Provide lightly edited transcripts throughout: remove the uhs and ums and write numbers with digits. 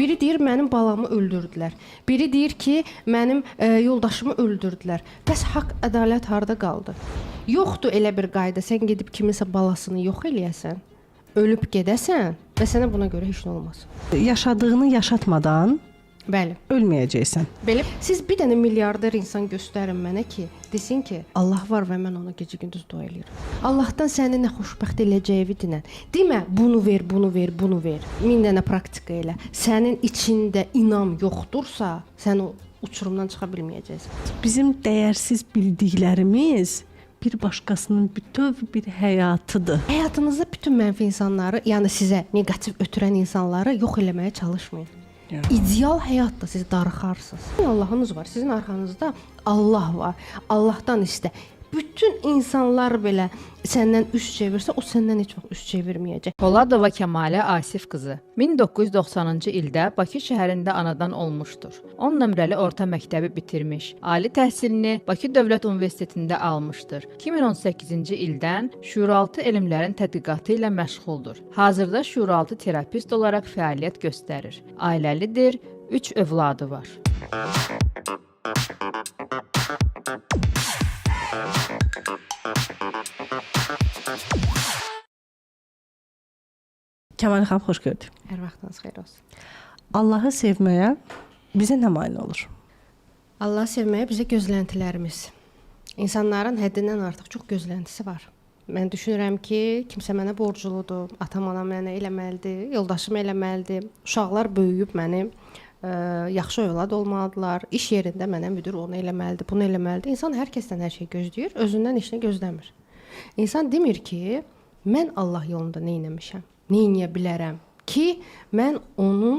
Biri deyir mənim balamı öldürdülər. Biri deyir ki, mənim yoldaşımı öldürdülər. Bəs haqq, ədalət harda qaldı? Yoxdur elə bir qayda. Sən gedib kiminsə balasını yox eləyəsən, ölüb gedəsən və sənə buna görə heç nə olmaz. Yaşadığını yaşatmadan Bəli. ölməyəcəksən. Belə siz bir dənə milyarder insan göstərin mənə ki, desin ki, Allah var və mən ona gecə-gündüz dua eləyirəm. Allahdan səni nə xoşbəxt eləyəcəyi dinən. Demə, bunu ver, bunu ver, bunu ver. 1000 dənə praktika elə. Sənin içində inam yoxdursa, sən o uçurumdan çıxa bilməyəcəksən. Bizim dəyərsiz bildiklərimiz bir başqasının bütöv bir həyatıdır. Həyatınızda bütün mənfi insanları, yəni sizə neqativ ötürən insanları yox eləməyə çalışmayın. İdeal həyatda siz darıxarsınız. Allahınız var, sizin arxanızda Allah var. Allahdan istə. Bütün insanlar belə səndən üz çevirsə, o səndən heç vaxt üz çevirməyəcək. Poladova Kəmalə Asif qızı 1990-cı ildə Bakı şəhərində anadan olmuşdur. 10 nömrəli orta məktəbi bitirmiş. Ali təhsilini Bakı Dövlət Universitetində almışdır. 2018-ci ildən şuuraltı elmlərin tədqiqatı ilə məşğuldur. Hazırda şuuraltı terapist olaraq fəaliyyət göstərir. Ailəlidir, 3 övladı var. Kəmal xanım, xoş gördük. Hər vaxtınız xeyir olsun. Allahı sevməyə bizə nə mane olur? Allahı sevməyə bizə gözləntilərimiz. İnsanların həddindən artıq çox gözləntisi var. Mən düşünürəm ki, kimsə mənə borcludur, atam anam mənə eləməlidir, yoldaşım eləməlidir. Uşaqlar böyüyüb mənim yaxşı övlad olmalıdırlar. İş yerində mənə müdür onu eləməlidir, bunu eləməlidir. İnsan hər kəsdən hər şey gözləyir, özündən heç nə gözləmir. İnsan demir ki, mən Allah yolunda nə etmişəm, nə edə bilərəm ki, mən onu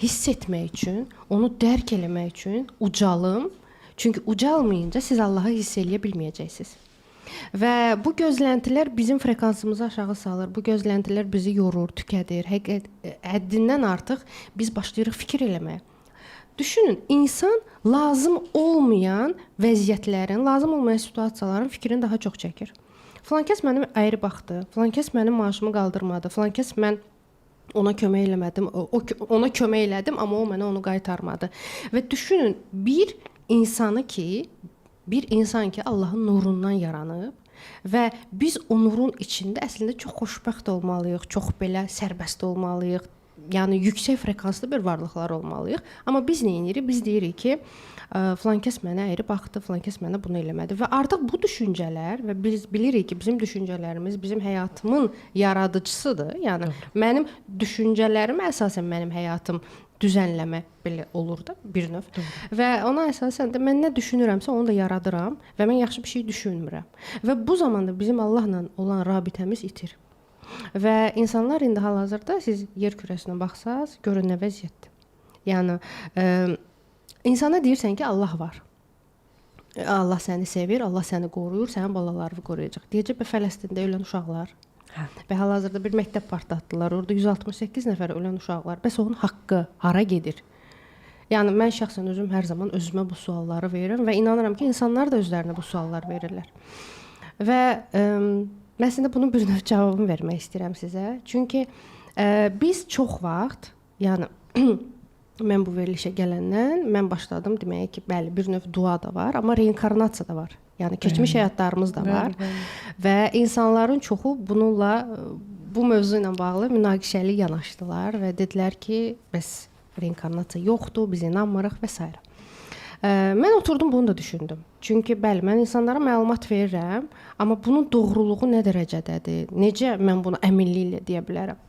hiss etmək üçün, onu dərk eləmək üçün ucalım. Çünki ucalmayınca siz Allahı hiss eləyə bilməyəcəksiniz. Və bu gözləntilər bizim frekansımızı aşağı salır. Bu gözləntilər bizi yorur, tükədir. Həddindən artıq biz başlayırıq fikir eləməyə. Düşünün, insan lazım olmayan vəziyyətlərin, lazım olmayan situasiyaların fikrini daha çox çəkir. Filan kəs mənim əyri baxdı, filan kəs mənim maaşımı qaldırmadı, filan kəs mən ona kömək eləmədim, ona kömək elədim, amma o mənə onu qaytarmadı. Və düşünün, bir insan ki Allahın nurundan yaranıb və biz o nurun içində əslində çox xoşbəxt olmalıyıq, çox belə sərbəst olmalıyıq. Yəni yüksək frekanslı bir varlıqlar olmalıyıq. Amma biz nə edirik? Biz deyirik ki, filan kəs mənə əyri baxdı, filan kəs mənə bunu eləmədi. Və artıq bu düşüncələr və biz bilirik ki, bizim düşüncələrimiz bizim həyatımın yaradıcısıdır. Yəni mənim düşüncələrim əsasən mənim həyatım düzənləmə belə olur da bir növ. Və ona əsasən də mən nə düşünürəmsə onu da yaradıram və mən yaxşı bir şey düşünmürəm. Və bu zamanda bizim Allahla olan rabitəmiz itir. Və insanlar indi hal-hazırda siz yer kürəsinə baxsaz, görün nə vəziyyətdir. Yəni insana deyirsən ki, Allah var. Allah səni sevir, Allah səni qoruyur, sənin balalarını qoruyacaq. Deyəcək, Fələstində ölən uşaqlar. Və hal-hazırda bir məktəb partlatdılar. Orada 168 nəfər ölən uşaq var. Bəs onun haqqı hara gedir? Yəni mən şəxsən özüm hər zaman özümə bu sualları verirəm və inanıram ki, insanlar da özlərinə bu suallar verirlər. Və mən sizə bunun bir növ cavabını vermək istəyirəm sizə. Çünki biz çox vaxt, yəni mən bu verilişə gələndən mən başladım deməyə ki, bəli, bir növ dua da var, amma reinkarnasiya da var. Yəni keçmiş həyatlarımız da var. Və insanların çoxu bununla, bu mövzu ilə bağlı münaqişəli yanaşdılar və dedilər ki, bəs reinkarnasiya yoxdur, biz inanmırıq və s. Mən oturdum bunu da düşündüm. Çünki bəli, mən insanlara məlumat verirəm, amma bunun doğruluğu nə dərəcədədir? Necə mən bunu əminliklə deyə bilərəm?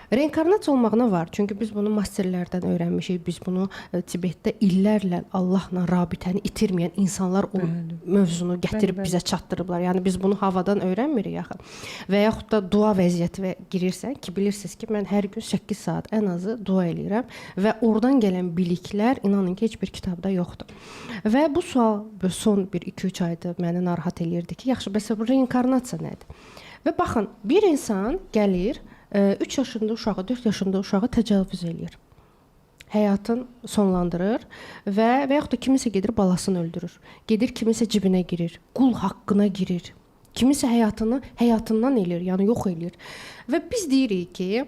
Reinkarnasiya olmağına var. Çünki biz bunu masterlərdən öyrənmişik. Biz bunu Tibetdə illərlə Allahla rabitəni itirməyən insanlar o mövzunu gətirib bizə çatdırıblar. Yəni biz bunu havadan öyrənmirik axı. Və yaxud da dua vəziyyəti girirsən ki, bilirsiniz ki, mən hər gün 8 saat ən azı dua eləyirəm və oradan gələn biliklər inanın ki, heç bir kitabda yoxdur. Və bu sual son 1-2-3 aydır məni narahat eləyirdi ki, yaxşı, bəs bu reinkarnasiya nədir? Və baxın, bir insan gəlir 3 yaşında uşağı, 4 yaşında uşağı təcavüz eləyir. Həyatını sonlandırır və yaxud da kimisə gedir balasını öldürür. Gedir kimisə cibinə girir, qul haqqına girir. Kimisə həyatından eləyir, yəni yox eləyir. Və biz deyirik ki,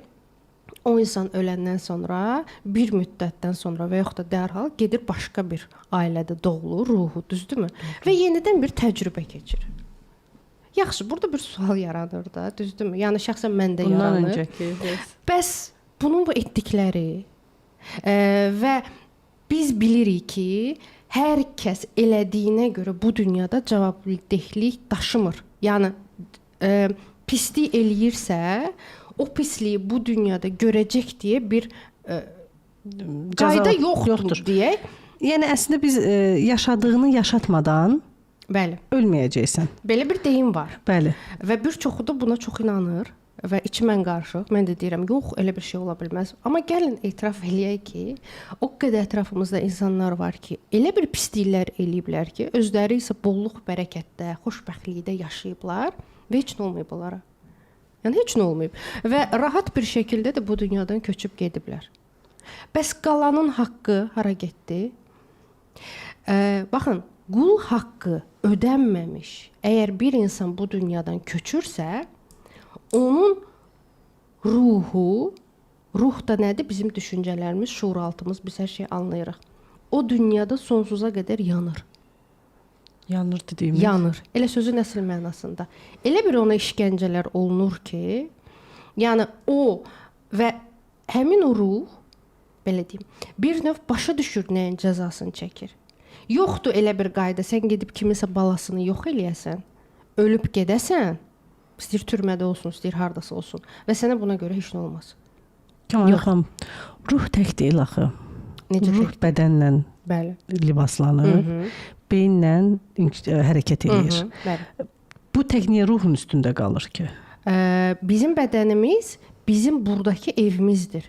o insan öləndən sonra bir müddətdən sonra və yaxud da dərhal gedir başqa bir ailədə doğulur, ruhu, düzdürmü? Və yenidən bir təcrübə keçir. Yaxşı, burada bir sual yaranır da, düzdürmü? Yəni şəxsən məndə Bundan yaranır. öncəki. Bəs bunun bu etdikləri və biz bilirik ki, hər kəs elədiyinə görə bu dünyada cavabdehlik daşımır. Yəni pislik eləyirsə, o pisliyi bu dünyada görəcək deyə bir qayda yoxdur deyək. Yəni əslində biz yaşadığını yaşatmadan Bəli. ölməyəcəksən. Belə bir deyim var. Bəli. Və bir çoxu da buna çox inanır və içmən qarışıq. Mən də deyirəm, yox, elə bir şey ola bilməz. Amma gəlin etiraf eləyək ki, o qədər ətrafımızda insanlar var ki, elə bir pisliklər eləyiblər ki, özləri isə bolluq, bərəkətdə, xoşbəxtlikdə yaşayıblar və heç nə olmayıb onlara. Yəni heç nə olmayıb və rahat bir şəkildə də bu dünyadan köçüb gediblər. Bəs qalanın haqqı hara getdi? Baxın, qul haqqı ödənməmiş, əgər bir insan bu dünyadan köçürsə, onun ruhu, ruh da nədir? Bizim düşüncələrimiz, şuuraltımız, biz hər şeyi anlayırıq. O dünyada sonsuza qədər yanır. Yanır dediyimiz. Yanır. Elə sözün əsl mənasında. Elə bir ona işgəncələr olunur ki, yəni o və həmin o ruh, belə deyim, bir növ başa düşür nəyin cəzasını çəkir. Yoxdur elə bir qayda, sən gedib kiminsə balasını yox eləyəsən, ölüb gedəsən, istəyir türmədə olsun, istəyir hardasa olsun və sənə buna görə heç nə olmaz. Kamal xanım, ruh tək deyil axı. Necə ruh bədənlə bəli, libaslanır, beyinlə hərəkət edir. Bəli. Bu tək niyə ruhun üstündə qalır ki? Bizim bədənimiz bizim burdakı evimizdir.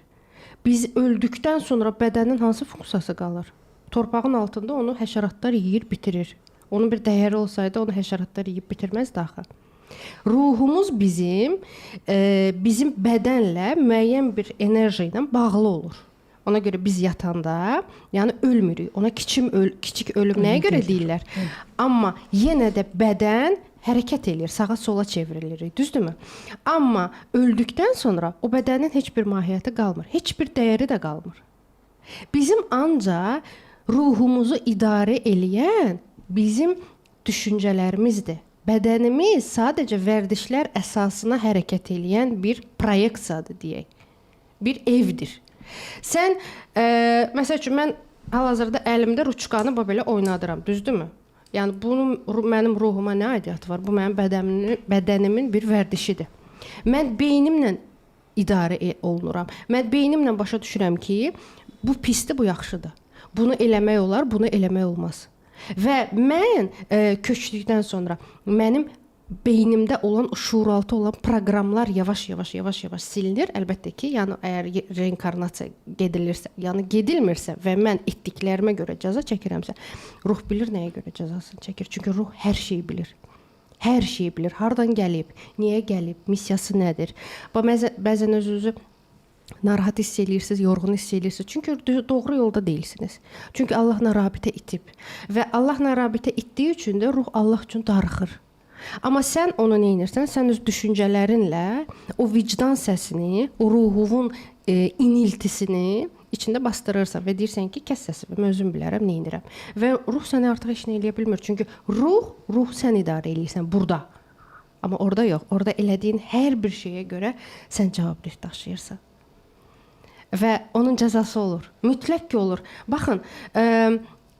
Biz öldükdən sonra bədənin hansı funksiyası qalır? Torpağın altında onu həşəratlar yeyir, bitirir. Onun bir dəyəri olsaydı, onu həşəratlar yeyib bitirməzdi axı. Ruhumuz bizim bədənlə müəyyən bir enerji ilə bağlı olur. Ona görə biz yatanda, yəni ölmürük. Ona kiçik ölüm nəyə görə deyirlər? Amma yenə də bədən hərəkət eləyir, sağa sola çevrilir, düzdürmü? Amma öldükdən sonra o bədənin heç bir mahiyyəti qalmır, heç bir dəyəri də qalmır. Bizim ancaq ruhumuzu idarə eləyən bizim düşüncələrimizdir. Bədənimiz sadəcə vərdişlər əsasına hərəkət eləyən bir proyeksiyadır deyək. Bir evdir. Sən məsəl üçün mən hal-hazırda əlimdə ruçkanı belə oynadıram, düzdürmü? Yəni bunun mənim ruhuma nə aidiyyəti var? Bu mənim bədənimin bir vərdişidir. Mən beynimlə idarə olunuram. Mən beynimlə başa düşürəm ki, bu pisdir, bu yaxşıdır. Bunu eləmək olar, bunu eləmək olmaz. Və mən köçdükdən sonra mənim beynimdə olan, şuuraltı olan proqramlar yavaş-yavaş silinir. Əlbəttə ki, yəni əgər reinkarnasiya gedilirsə, yəni gedilmirsə və mən etdiklərimə görə cəza çəkirəmsə, ruh bilir nəyə görə cəzasını çəkir. Çünki ruh hər şeyi bilir. Hər şeyi bilir. Hardan gəlib, niyə gəlib, missiyası nədir? Bəzən özünüzü narahat hiss edirsiniz, yorğun hiss edirsiniz. Çünki doğru yolda deyilsiniz. Çünki Allah rabitə itib və Allah rabitə itdiyi üçün də ruh Allah üçün darıxır. Amma sən onu nə edirsən? Sən öz düşüncələrinlə o vicdan səsini, o ruhunun iniltisini içində bastırırsan və deyirsən ki, kəs səsimi, mən özüm bilərəm, nə edirəm. Və ruh səni artıq heç nə eləyə bilmir. Çünki ruh sən idarə edirsən burada. Amma orada yox. Orada elədiyin hər bir şeyə görə sən cavabdeh daşıyırsan. Və onun cəzası olur. Mütləq ki olur. Baxın,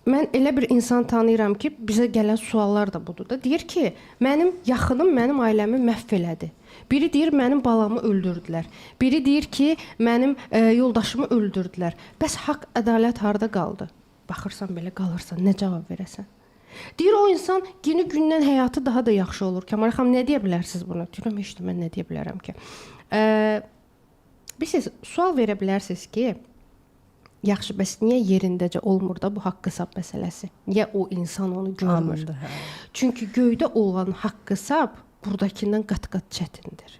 mən elə bir insan tanıyıram ki, bizə gələn suallar da budur da. Deyir ki, mənim yaxınım mənim ailəmi məhv elədi. Biri deyir, mənim balamı öldürdülər. Biri deyir ki, mənim yoldaşımı öldürdülər. Bəs haqq, ədalət harda qaldı? Baxırsan belə qalırsan, nə cavab verəsən? Deyir, o insan günü-gündən həyatı daha da yaxşı olur. Kamal xanım, nə deyə bilərsiniz buna? Deyirəm, heç də mən nə deyə bilərəm ki? Siz sual verə bilərsiniz ki, yaxşı, bəs niyə yerindəcə olmur da bu haqq hesab məsələsi? Niyə o insan onu görmür? Çünki göydə olan haqq hesab buradakindən qat-qat çətindir.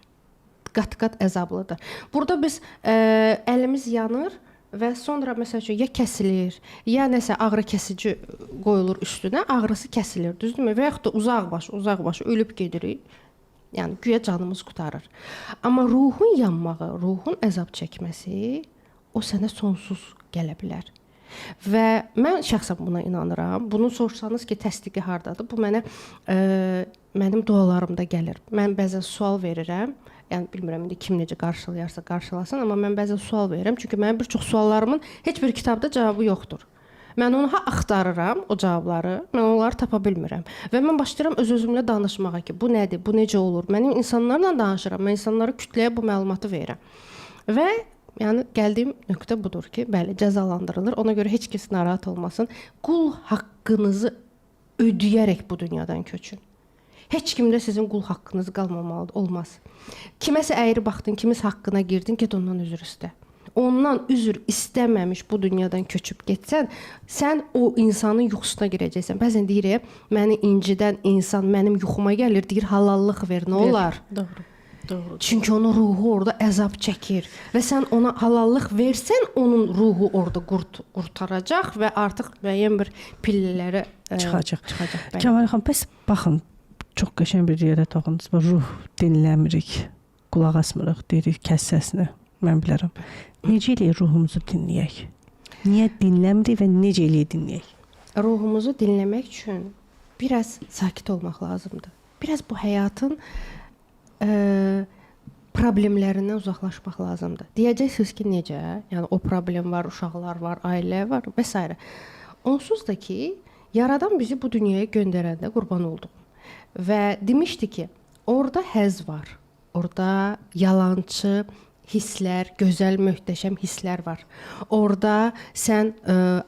Qat-qat əzablıdır. Burada biz əlimiz yanır və sonra məsəl üçün ya kəsilir, ya nəsə ağrı kəsici qoyulur üstünə, ağrısı kəsilir, düzdürmü? Və yaxud da uzaq baş ölüb gedirik. Yəni güya canımız qurtarır. Amma ruhun yanmağı, ruhun əzab çəkməsi o sənə sonsuz gələ bilər. Və mən şəxsən buna inanıram. Bunu sorsanız ki, təsdiqi hardadır? Bu mənə mənim dualarımda gəlir. Mən bəzən sual verirəm. Yəni bilmirəm indi kim necə qarşılayarsa qarşılasın, amma mən bəzən sual verirəm. Çünki mənim bir çox suallarımın heç bir kitabda cavabı yoxdur. Mən onu axtarıram, o cavabları, mən onları tapa bilmirəm. Və mən başlayıram öz-özümlə danışmağa ki, bu nədir, bu necə olur? Mənim insanlarla danışıram, mən insanlara kütləyə bu məlumatı verirəm. Və yəni gəldiyim nöqtə budur ki, bəli, cəzalandırılır. Ona görə heç kəs narahat olmasın. Qul haqqınızı ödəyərək bu dünyadan köçün. Heç kimdə sizin qul haqqınız qalmamalıdır, olmaz. Kiməsə əyri baxdın, kimis haqqına girdin, get ondan üzr istə. Ondan üzr istəməmiş bu dünyadan köçüb getsən, sən o insanın yuxusuna girəcəksən. Bəzən deyir, məni incidən insan mənim yuxuma gəlir, deyir halallıq ver, nə olar? Doğru. Doğru. Çünki onun ruhu orada əzab çəkir və sən ona halallıq versən, onun ruhu orada qurtaracaq və artıq müəyyən bir pillələri çıxacaq. Kəmal xanım, bəs baxın, çox qəşəng bir yerə toxundunuz. Ruh dinləmirik, qulaq asmırıq, deyirik, kəs səsini. Mən bilərəm. Necə eləyək ruhumuzu dinləyək? Niyə dinləmirik və necə eləyək dinləyək? Ruhumuzu dinləmək üçün biraz sakit olmaq lazımdır. Biraz bu həyatın problemlərindən uzaqlaşmaq lazımdır. Deyəcəksiniz ki, necə? Yəni o problem var, uşaqlar var, ailə var və s. Onsuz da ki, Yaradan bizi bu dünyaya göndərəndə qurban olduq. Və demişdi ki, orada həzz var. Orada yalançı hisslər, gözəl, möhtəşəm hisslər var. Orada sən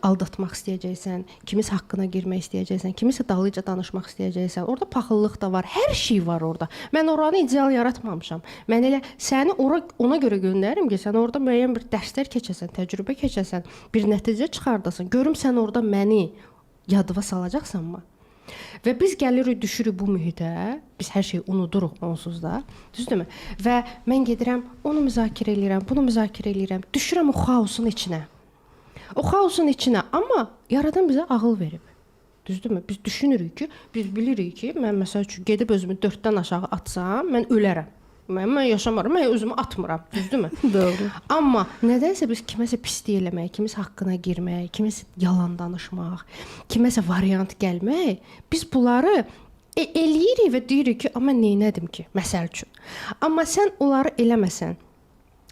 aldatmaq istəyəcəksən, kimis haqqına girmək istəyəcəksən, kimisə dalıca danışmaq istəyəcəksən. Orada paxıllıq da var, hər şey var orada. Mən oranı ideal yaratmamışam. Mən elə səni ona görə göndərirəm ki, sən orada müəyyən bir dərslər keçəsən, təcrübə keçəsən, bir nəticə çıxardasan. Görüm sən orada məni yadıva salacaqsanmı? Və biz gəlirik, düşürük bu mühitə, biz hər şeyi unuduruq onsuz da, düzdürmü? Və mən gedirəm, onu müzakirə eləyirəm, bunu müzakirə eləyirəm, düşürəm o xaosun içinə. O xaosun içinə, amma Yaradan bizə ağıl verib. Düzdürmü? Biz düşünürük ki, biz bilirik ki, mən məsəl üçün gedib özümü 4-dən aşağı atsam, mən ölərəm. Mən yaşamaram, mən özümü atmıram, düzdürmü? Doğru. Amma nədənsə biz kiməsə pislik eləmək, kimis haqqına girmək, kimis yalan danışmaq, kiməsə variant gəlmək, biz bunları eləyirik və deyirik ki, amma neynədim ki, məsəl üçün. Amma sən onları eləməsən,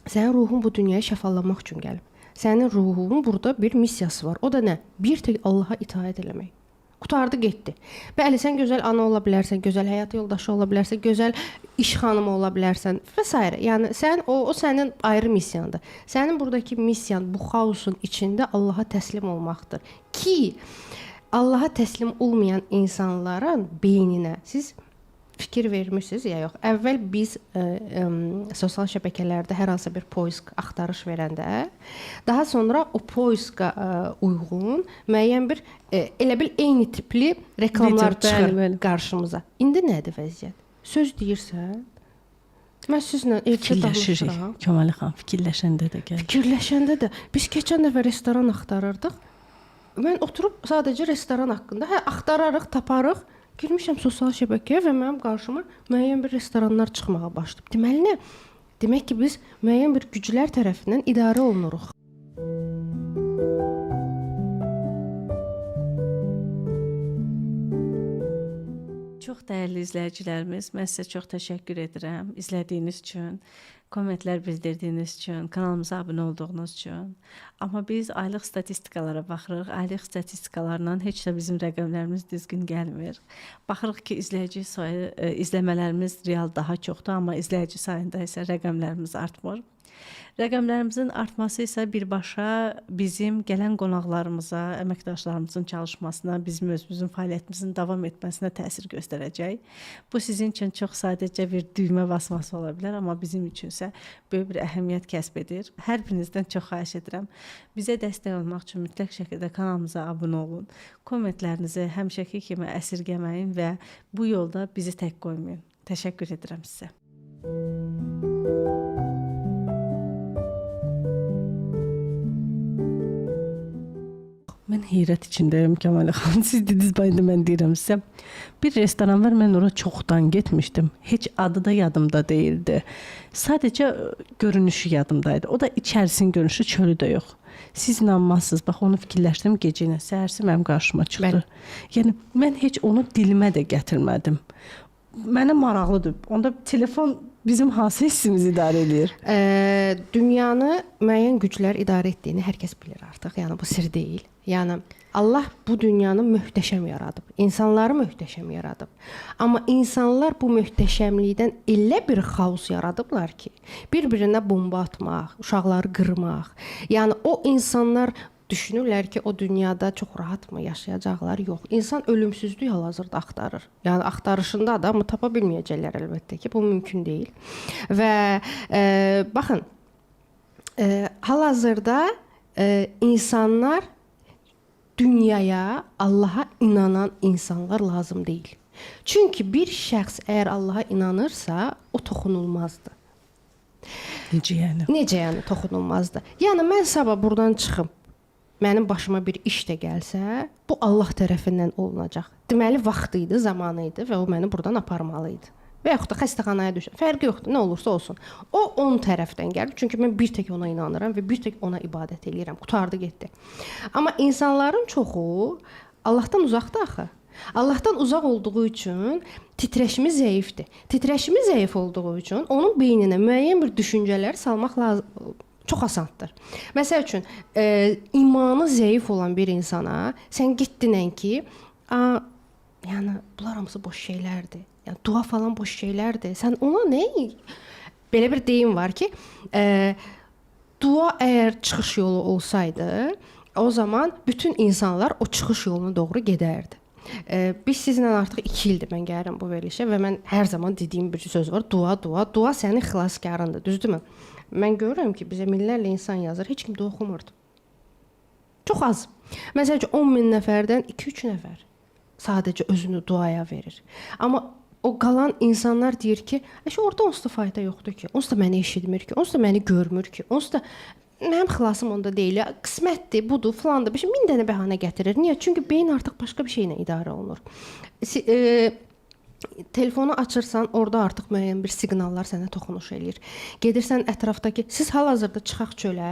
sənin ruhun bu dünyaya şəfalanmaq üçün gəlib. Sənin ruhunun burada bir missiyası var. O da nə? Bir tək Allaha itaət eləmək. Qutardı, getdi. Bəli, sən gözəl ana ola bilərsən, gözəl həyat yoldaşı ola bilərsən, gözəl iş xanımı ola bilərsən və s. Yəni sən o sənin ayrı missiyandır. Sənin buradakı missiyan bu xaosun içində Allaha təslim olmaqdır. Ki Allaha təslim olmayan insanların beyninə siz fikir vermirsiniz ya yox. Əvvəl biz sosial şəbəkələrdə hər hansı bir poisk axtarış verəndə, daha sonra o poiska uyğun müəyyən bir elə bil eyni tipli reklamlar çıxır qarşımıza. İndi nədir vəziyyət? Söz deyirsən, mən sizlə evdə danışıram. Kəmal xanım, fikirləşəndə də gəlir. Fikirləşəndə də biz keçən dəfə restoran axtarırdıq. Mən oturub sadəcə restoran haqqında axtararıq, taparıq. Girmişəm sosial şəbəkəyə və mənim qarşıma müəyyən bir restoranlar çıxmağa başlayıb. Deməli nə? Demək ki, biz müəyyən bir güclər tərəfindən idarə olunuruq. Çox dəyərli izləyicilərimiz, mən sizə çox təşəkkür edirəm izlədiyiniz üçün, kommentlər bildirdiyiniz üçün, kanalımıza abunə olduğunuz üçün. Amma biz aylıq statistikalara baxırıq. Aylıq statistikalarla heç də bizim rəqəmlərimiz düzgün gəlmir. Baxırıq ki, izləyici sayı, izləmələrimiz real daha çoxdur, amma izləyici sayında isə rəqəmlərimiz artmır. Rəqəmlərimizin artması isə birbaşa bizim gələn qonaqlarımıza, əməkdaşlarımızın çalışmasına, bizim özümüzün fəaliyyətimizin davam etməsinə təsir göstərəcək. Bu sizin üçün çox sadəcə bir düymə basması ola bilər, amma bizim üçün isə böyük bir əhəmiyyət kəsb edir. Hər birinizdən çox xahiş edirəm. Bizə dəstək olmaq üçün mütləq şəkildə kanalımıza abunə olun. Kommentlərinizi həmişəki kimi əsirgəməyin və bu yolda bizi tək qoymayın. Təşəkkür edirəm sizə. Mən heyrət içindəyəm Kəmalə xanım. Siz dediniz, bayında mən deyirəm sizə. Bir restoran var, mən ora çoxdan getmişdim. Heç adı da yadımda deyildi. Sadəcə görünüşü yadımdaydı. O da içərisinin görünüşü, çölü də yox. Siz inanmazsınız. Bax onu fikirləşdim gecə ilə. Səhərsi mənim qarşıma çıxdı. Yəni mən heç onu dilimə də gətirmədim. Mənə maraqlıdır. Onda telefon bizim hansı hissimizi idarə edir? Dünyanı müəyyən güclər idarə etdiyini hər kəs bilir artıq. Yəni bu sir deyil. Yəni Allah bu dünyanı möhtəşəm yaradıb. İnsanları möhtəşəm yaradıb. Amma insanlar bu möhtəşəmlikdən elə bir xaos yaradıblar ki, bir-birinə bomba atmaq, uşaqları qırmaq. Yəni o insanlar düşünürlər ki, o dünyada çox rahatmı yaşayacaqlar? Yox. İnsan ölümsüzlük hal-hazırda axtarır. Yəni axtarışında da amma tapa bilməyəcəklər əlbəttə ki, bu mümkün deyil. Və baxın, hal-hazırda insanlar dünyaya, Allaha inanan insanlar lazım deyil. Çünki bir şəxs əgər Allaha inanırsa, o toxunulmazdır. Necə yəni? Necə yəni toxunulmazdır? Yəni mən sabah burdan çıxım, mənim başıma bir iş də gəlsə, bu Allah tərəfindən olunacaq. Deməli vaxtı idi, zamanı idi və o məni burdan aparmalı idi. Və yaxud da xəstəxanaya düşür. Fərqi yoxdur, nə olursa olsun. O onun tərəfdən gəlir. Çünki mən bir tək ona inanıram və bir tək ona ibadət eləyirəm. Qurtardı, getdi. Amma insanların çoxu Allahdan uzaqdır axı. Allahdan uzaq olduğu üçün titrəşimi zəifdir. Titrəşimi zəif olduğu üçün onun beyninə müəyyən bir düşüncələr salmaq lazım. Çox asandır. Məsəl üçün, imanı zəif olan bir insana sən getdinən ki, yəni bunlar hamısı boş şeylərdir. Yəni dua falan boş şeylərdir. Sən ona nə? Belə bir deyim var ki, dua əgər çıxış yolu olsaydı, o zaman bütün insanlar o çıxış yoluna doğru gedərdi. Biz sizinlə artıq 2 ildir mən gəlirəm bu verilişə və mən hər zaman dediyim bir söz var. Dua sənin xilaskarındır, düzdürmü? Mən görürəm ki, bizə minlərlə insan yazır, heç kim dua oxumurdu. Çox az. Məsələn, 10.000 nəfərdən 2-3 nəfər sadəcə özünü duaya verir. Amma o qalan insanlar deyir ki, orada onsuz da fayda yoxdur ki, onsuz da məni eşitmir ki, onsuz da məni görmür ki, onsuz da mənim xilasım onda deyil, qismətdir, budur, filandır. 1000 dənə bəhanə gətirir. Niyə? Çünki beyin artıq başqa bir şeylə idarə olunur. Telefonu açırsan, orada artıq müəyyən bir siqnallar sənə toxunuş eləyir. Gedirsən ətrafdakı, siz hal-hazırda çıxaq çölə,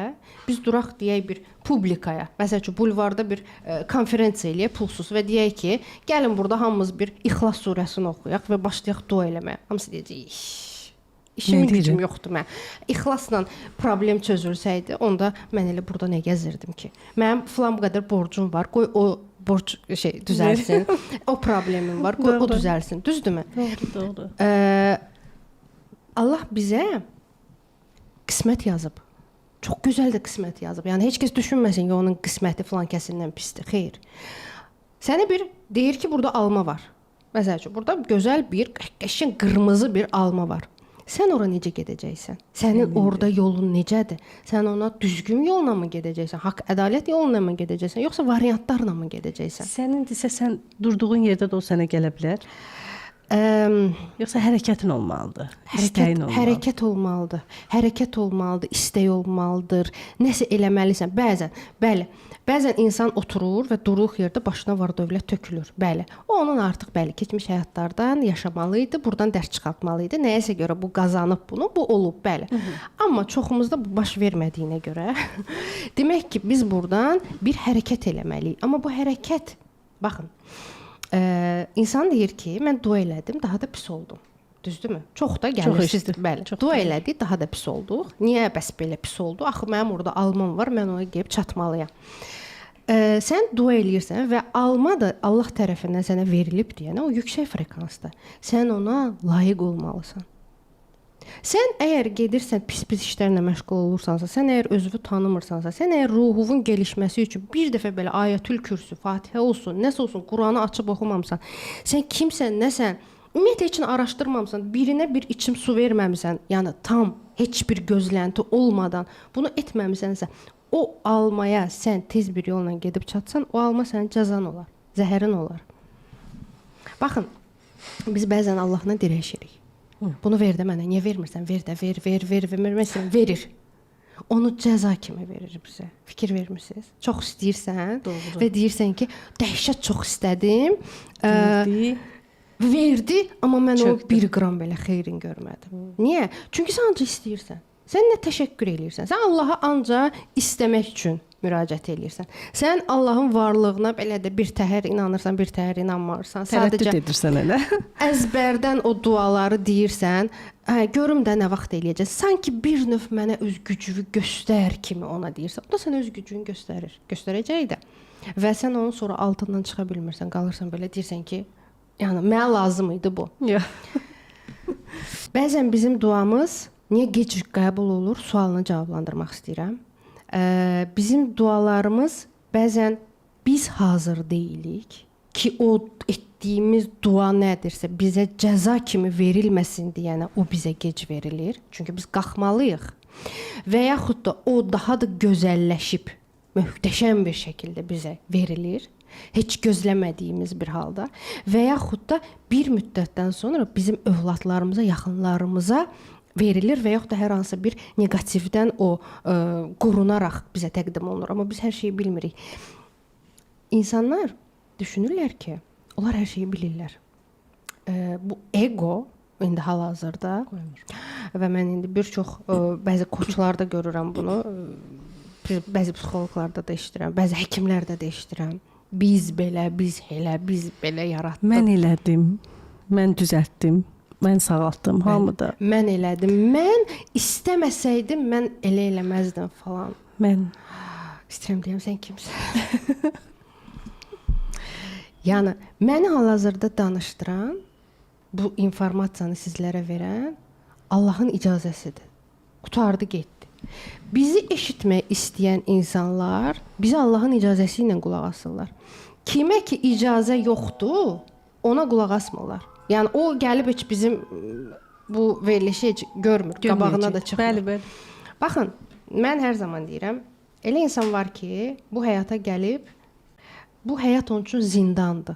biz duraq deyək bir publikaya, məsəl üçün bulvarda bir konferensiya eləyək pulsuz və deyək ki, gəlin burada hamımız bir İxlas surəsini oxuyaq və başlayaq dua eləməyə. Hamısı deyəcək, işimin gücüm yoxdur mən. İxlasla problem çözülsəydi, onda mən elə burada nə gəzirdim ki? Mənim filan bu qədər borcum var, qoy o borc düzəlsin. O problemim var, qoy o düzəlsin. Düzdürmü? Doğru. Allah bizə qismət yazıb. Çox gözəl də qismət yazıb. Yəni heç kəs düşünməsin ki, onun qisməti filan kəsindən pisdir. Xeyr. Sənə bir deyir ki, burada alma var. Məsəl üçün, burada gözəl bir qəşəng qırmızı bir alma var. Sən ora necə gedəcəksən? Sənin orada yolun necədir? Sən ona düzgün yolla mı gedəcəksən? Haqq, ədalət yolla mı gedəcəksən? Yoxsa variantlarla mı gedəcəksən? Sənindirsə sən durduğun yerdə də o sənə gələ bilər. Yoxsa hərəkətin olmalıdır. İstəyin olmalıdır. Hərəkət olmalıdır. Hərəkət olmalıdır, istək olmalıdır. Nəsə eləməlisən. Bəzən insan oturur və duruq yerdə başına var dövlət tökülür. Bəli. O onun artıq keçmiş həyatlardan yaşamalı idi, buradan dərs çıxartmalı idi. Nəyəsə görə bu qazanıb bunu, bu olub, bəli. Amma çoxumuzda bu baş vermədiyinə görə demək ki, biz buradan bir hərəkət eləməliyik. Amma bu hərəkət, baxın, insan deyir ki, mən dua elədim, daha da pis oldum. Düzdürmü? Çox da gəlirsizdir. Bəli. Dua elədik, daha da pis olduq. Niyə bəs belə pis oldu? Axı mənim orada almam var, mən ona gəlib çatmalıyam. Sən dua eləyirsən və alma da Allah tərəfindən sənə verilib deyənə o yüksək frekansda. Sən ona layiq olmalısan. Sən əgər gedirsən pis-pis işlərlə məşğul olursansa, sən əgər özünü tanımırsansa, sən əgər ruhunun gəlişməsi üçün bir dəfə belə Ayətül Kürsü, Fatihə olsun, nəsə olsun, Quranı açıb oxumamısan, sən kimsən, nəsən, ümumiyyətlə heç nə araşdırmamısan, birinə bir içim su verməmisən, yəni tam heç bir gözlənti olmadan bunu etməmisənsə, o almaya sən tez bir yolla gedib çatsan, o alma sənin cəzan olar, zəhərin olar. Baxın, biz bəzən Allahla dirəşirik. Bunu ver də mənə, niyə vermirsən? Ver də, ver, vermirsən, verir. onu cəza kimi verir bizə. Fikir vermisiniz? Çox istəyirsən Doğru. və deyirsən ki, dəhşət çox istədim. Verdi, amma mən Çöktü. o 1 qram belə xeyrin görmədim. Niyə? Çünki sən ancaq istəyirsən. Sən nə təşəkkür eləyirsən? Sən Allaha ancaq istəmək üçün müraciət eləyirsən. Sən Allahın varlığına belə də bir təhər inanırsan, bir təhər inanmırsan. Tərəddüd Sadəcə edirsən elə. əzbərdən o duaları deyirsən, görüm də nə vaxt eləyəcəksən. Sanki bir növ mənə öz gücünü göstər kimi ona deyirsən. O da sənə öz gücünü göstərir. Göstərəcək də. Və sən onun sonra altından çıxa bilmirsən, qalırsan belə deyirsən ki, yəni mənə lazım idi bu. Yox. Bəzən bizim duamız niyə gec qəbul olur? Sualını cavablandırmaq istəyirəm. Bizim dualarımız bəzən biz hazır deyilik ki, o etdiyimiz dua nədirsə bizə cəza kimi verilməsin deyənə o bizə gec verilir. Çünki biz qalxmalıyıq. Və yaxud da o daha da gözəlləşib, möhtəşəm bir şəkildə bizə verilir. Heç gözləmədiyimiz bir halda və yaxud da bir müddətdən sonra bizim övladlarımıza, yaxınlarımıza verilir və yaxud da hər hansı bir neqativdən o qorunaraq bizə təqdim olunur. Amma biz hər şeyi bilmirik. İnsanlar düşünürlər ki, onlar hər şeyi bilirlər. Bu ego indi hal-hazırda və mən indi bir çox bəzi koçlarda görürəm bunu. Bəzi psixoloqlarda da eşidirəm, bəzi həkimlərdə də eşidirəm. Biz belə, biz belə yaratdıq. Mən elədim. Mən düzəltdim. Mən sağaltdım hamıda. Mən elədim. Mən istəməsəydim mən elə eləməzdim falan. Mən İstəyirəm deyəm sən kimsən? Yəni məni hal-hazırda danışdıran, bu informasiyanı sizlərə verən Allahın icazəsidir. Qutardı getdi. Bizi eşitmək istəyən insanlar bizə Allahın icazəsi ilə qulaq asırlar. Kimə ki icazə yoxdur, ona qulaq asmırlar. Yəni o gəlib heç bizim bu verilişi heç görmür, qabağına da çıxmır. Bəli, bəli. Baxın, mən hər zaman deyirəm, elə insan var ki, bu həyata gəlib, bu həyat onun üçün zindandır.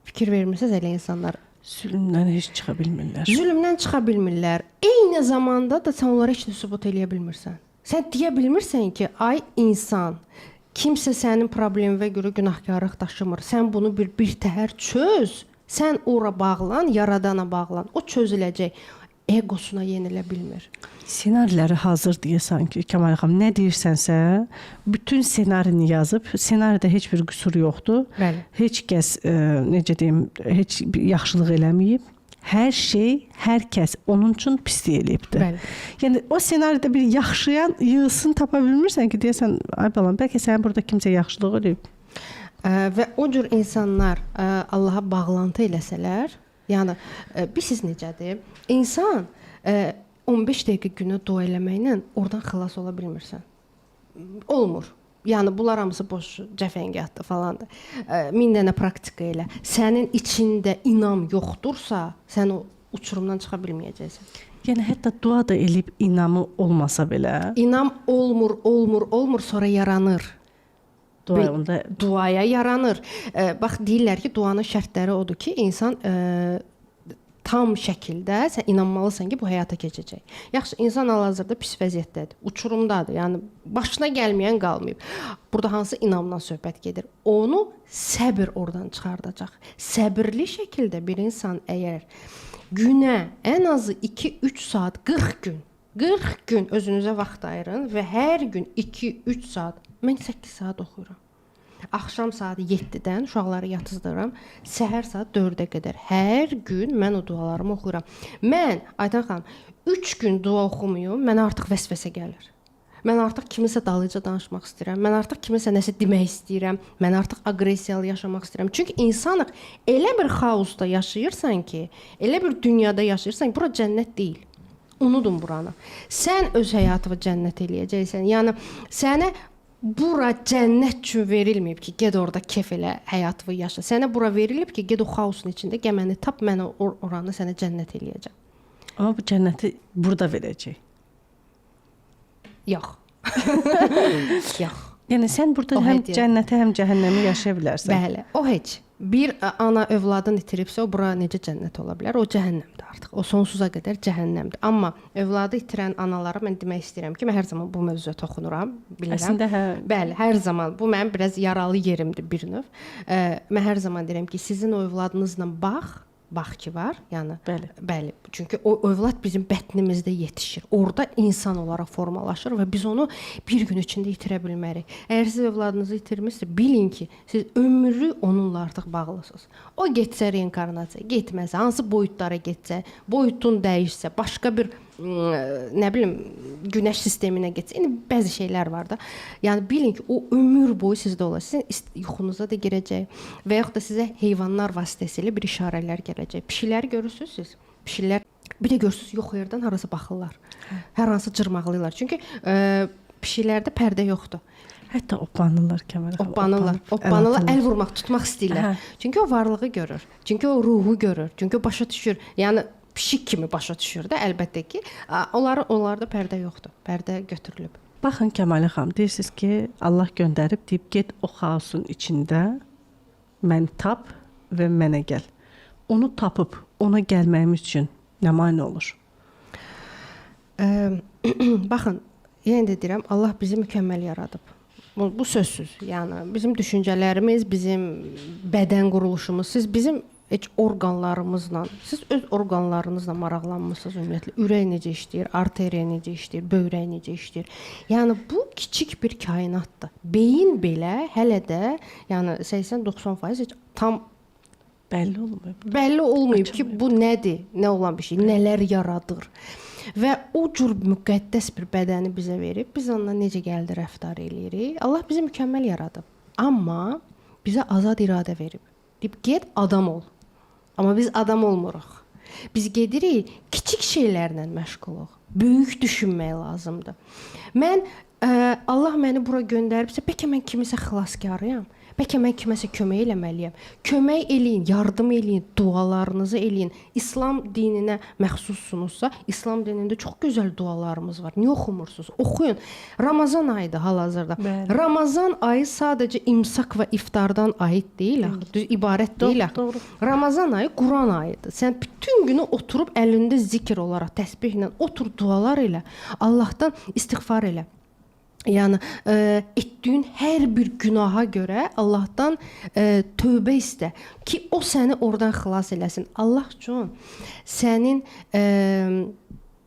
Fikir vermirsiniz elə insanlar. Zülmdən heç çıxa bilmirlər. Zülmdən çıxa bilmirlər. Eyni zamanda da sən onlara heç nə sübut eləyə bilmirsən. Sən deyə bilmirsən ki, ay insan, kimsə sənin probleminə görə günahkarlıq daşımır. Sən bunu bir təhər çöz. Sən ora bağlan, yaradana bağlan. O çözüləcək. Egosuna yenilə bilmir. Ssenariləri hazır deyəsən ki, Kəmal xanım, nə deyirsənsə, bütün ssenarini yazıb, ssenaridə heç bir qüsur yoxdur. Bəli. Heç kəs necə deyim, heç bir yaxşılıq eləməyib. Hər şey, hər kəs onun üçün pislik eləyibdir. Bəli. Yəni o ssenaridə bir yaxşıyan yığısını tapa bilmirsən ki, deyəsən, ay balam, bəlkə sənin burada kimsə yaxşılıq eləyib. Və o cür insanlar Allaha bağlantı eləsələr, yəni bilirsiniz necədir? İnsan 15 dəqiqə günə dua eləməklə oradan xilas ola bilmirsən. Olmur. Yəni bunlar hamısı boş cəfəngiyatdır falandır. 1000 dənə praktika elə. Sənin içində inam yoxdursa, sən o uçurumdan çıxa bilməyəcəksən. Yəni hətta dua da elib inamı olmasa belə, İnam olmur, sonra yaranır. Duaya yaranır. Bax deyirlər ki, duanın şərtləri odur ki, insan tam şəkildə sən inanmalısan ki, bu həyata keçəcək. Yaxşı, insan hal-hazırda pis vəziyyətdədir, uçurumdadır. Yəni başına gəlməyən qalmayıb. Burada hansı inamdan söhbət gedir? Onu səbr oradan çıxardacaq. Səbirli şəkildə bir insan əgər günə ən azı 2-3 saat, 40 gün özünüzə vaxt ayırın və hər gün 2-3 saat, mən 8 saat oxuyuram. Axşam saat 7-dən uşaqları yatızdırıram, səhər saat 4-ə qədər hər gün mən o dualarımı oxuyuram. Mən Aydan xanım 3 gün dua oxumuyum, mənə artıq vəsvəsə gəlir. Mən artıq kimisə dalıca danışmaq istəyirəm. Mən artıq kimisə nəsə demək istəyirəm. Mən artıq aqressiyalı yaşamaq istəyirəm. Çünki insanıq elə bir xaosda yaşayırsan ki, elə bir dünyada yaşayırsan ki, bura cənnət deyil. Unudun buranı. Sən öz həyatını cənnət eləyəcəksən. Yəni sənə bura cənnət üçün verilməyib ki, get orada kef elə, həyatını yaşa. Sənə bura verilib ki, get o xaosun içində, gəməni tap, mən oranı sənə cənnət eləyəcəm. Amma bu cənnəti burada verəcək. Yox. Yox. Yəni sən burada O həm hədiyyə. cənnəti, həm cəhənnəmi yaşaya bilərsən. Bəli, o heç. bir ana övladını itiribsə, o bura necə cənnət ola bilər? O cəhənnəmdir artıq. O sonsuza qədər cəhənnəmdir. Amma övladı itirən analara mən demək istəyirəm ki, mən hər zaman bu mövzuya toxunuram, bilirəm. Əslində hə. Bəli, hər zaman bu mənim biraz yaralı yerimdir bir növ. Mən hər zaman deyirəm ki, sizin o övladınızla bax ki var, yəni bəli. Çünki o övlad bizim bətnimizdə yetişir. Orda insan olaraq formalaşır və biz onu bir gün içində itirə bilmərik. Əgər siz övladınızı itirmisiniz, bilin ki, siz ömrü onunla artıq bağlısınız. O getsə reinkarnasiya, getməsə, hansı boyutlara getsə, boyutun dəyişsə, başqa bir nə bilim günəş sisteminə getsə, indi bəzi şeylər var da. Yəni bilin ki, o ömür boyu sizdə olacaq. Sizin yuxunuza da girəcək və yaxud da sizə heyvanlar vasitəsilə bir işarələr gələcək. Pişikləri görürsüz siz. Pişiklər bir də görürsüz yox yerdən harasa baxırlar. Hər hansı cırmaqlayırlar. Çünki pişiklərdə pərdə yoxdur. Hətta oplanırlar Kəmal xanım. Oplanırlar, əl vurmaq, tutmaq istəyirlər. Çünki o varlığı görür. Çünki o ruhu görür. Çünki o başa düşür. Yəni pişik kimi başa düşür də əlbəttə ki, onlarda pərdə yoxdur. Pərdə götürülüb. Baxın Kəmal xanım, deyirsiniz ki, Allah göndərib deyib get o xaosun içində məni tap və mənə gəl. Onu tapıb ona gəlməyimiz üçün nə mane olur? Baxın, yenə də deyirəm, Allah bizi mükəmməl yaradıb. Bu sözsüz. Yəni bizim düşüncələrimiz, bizim bədən quruluşumuz, siz bizim heç orqanlarımızla, siz öz orqanlarınızla maraqlanmısınız ümumiyyətlə. Ürək necə işləyir, arteriya necə işləyir, böyrək necə işləyir. Yəni bu kiçik bir kainatdır. Beyin belə hələ də, yəni 80-90% heç tam bəlli olmayıb ki, bu nədir, nə olan bir şey, nələr yaradır. Və o cür müqəddəs bir bədəni bizə verib, biz onunla necə gəldi rəftar eləyirik. Allah bizi mükəmməl yaradıb. Amma bizə azad iradə verib. Deyib, get adam ol. Amma biz adam olmuruq. Biz gedirik, kiçik şeylərlə məşğuluq. Böyük düşünmək lazımdır. Allah məni bura göndəribsə, bəlkə mən kimisə xilaskarıyam. Bəlkə mən kiməsə kömək eləməliyəm. Kömək eləyin, yardım eləyin, dualarınızı eləyin. İslam dininə məxsussunuzsa, İslam dinində çox gözəl dualarımız var. Niyə oxumursunuz? Oxuyun. Ramazan ayıdır hal-hazırda. Ramazan ayı sadəcə imsak və iftardan aid deyil, düz ibarət deyil. Ramazan ayı Quran ayıdır. Sən bütün günü oturub əlində zikr olaraq, təsbihlə otur, dualar elə, Allahdan istiğfar elə. Yəni etdiyin hər bir günaha görə Allahdan tövbə istə ki, o səni oradan xilas eləsin. Allah üçün sənin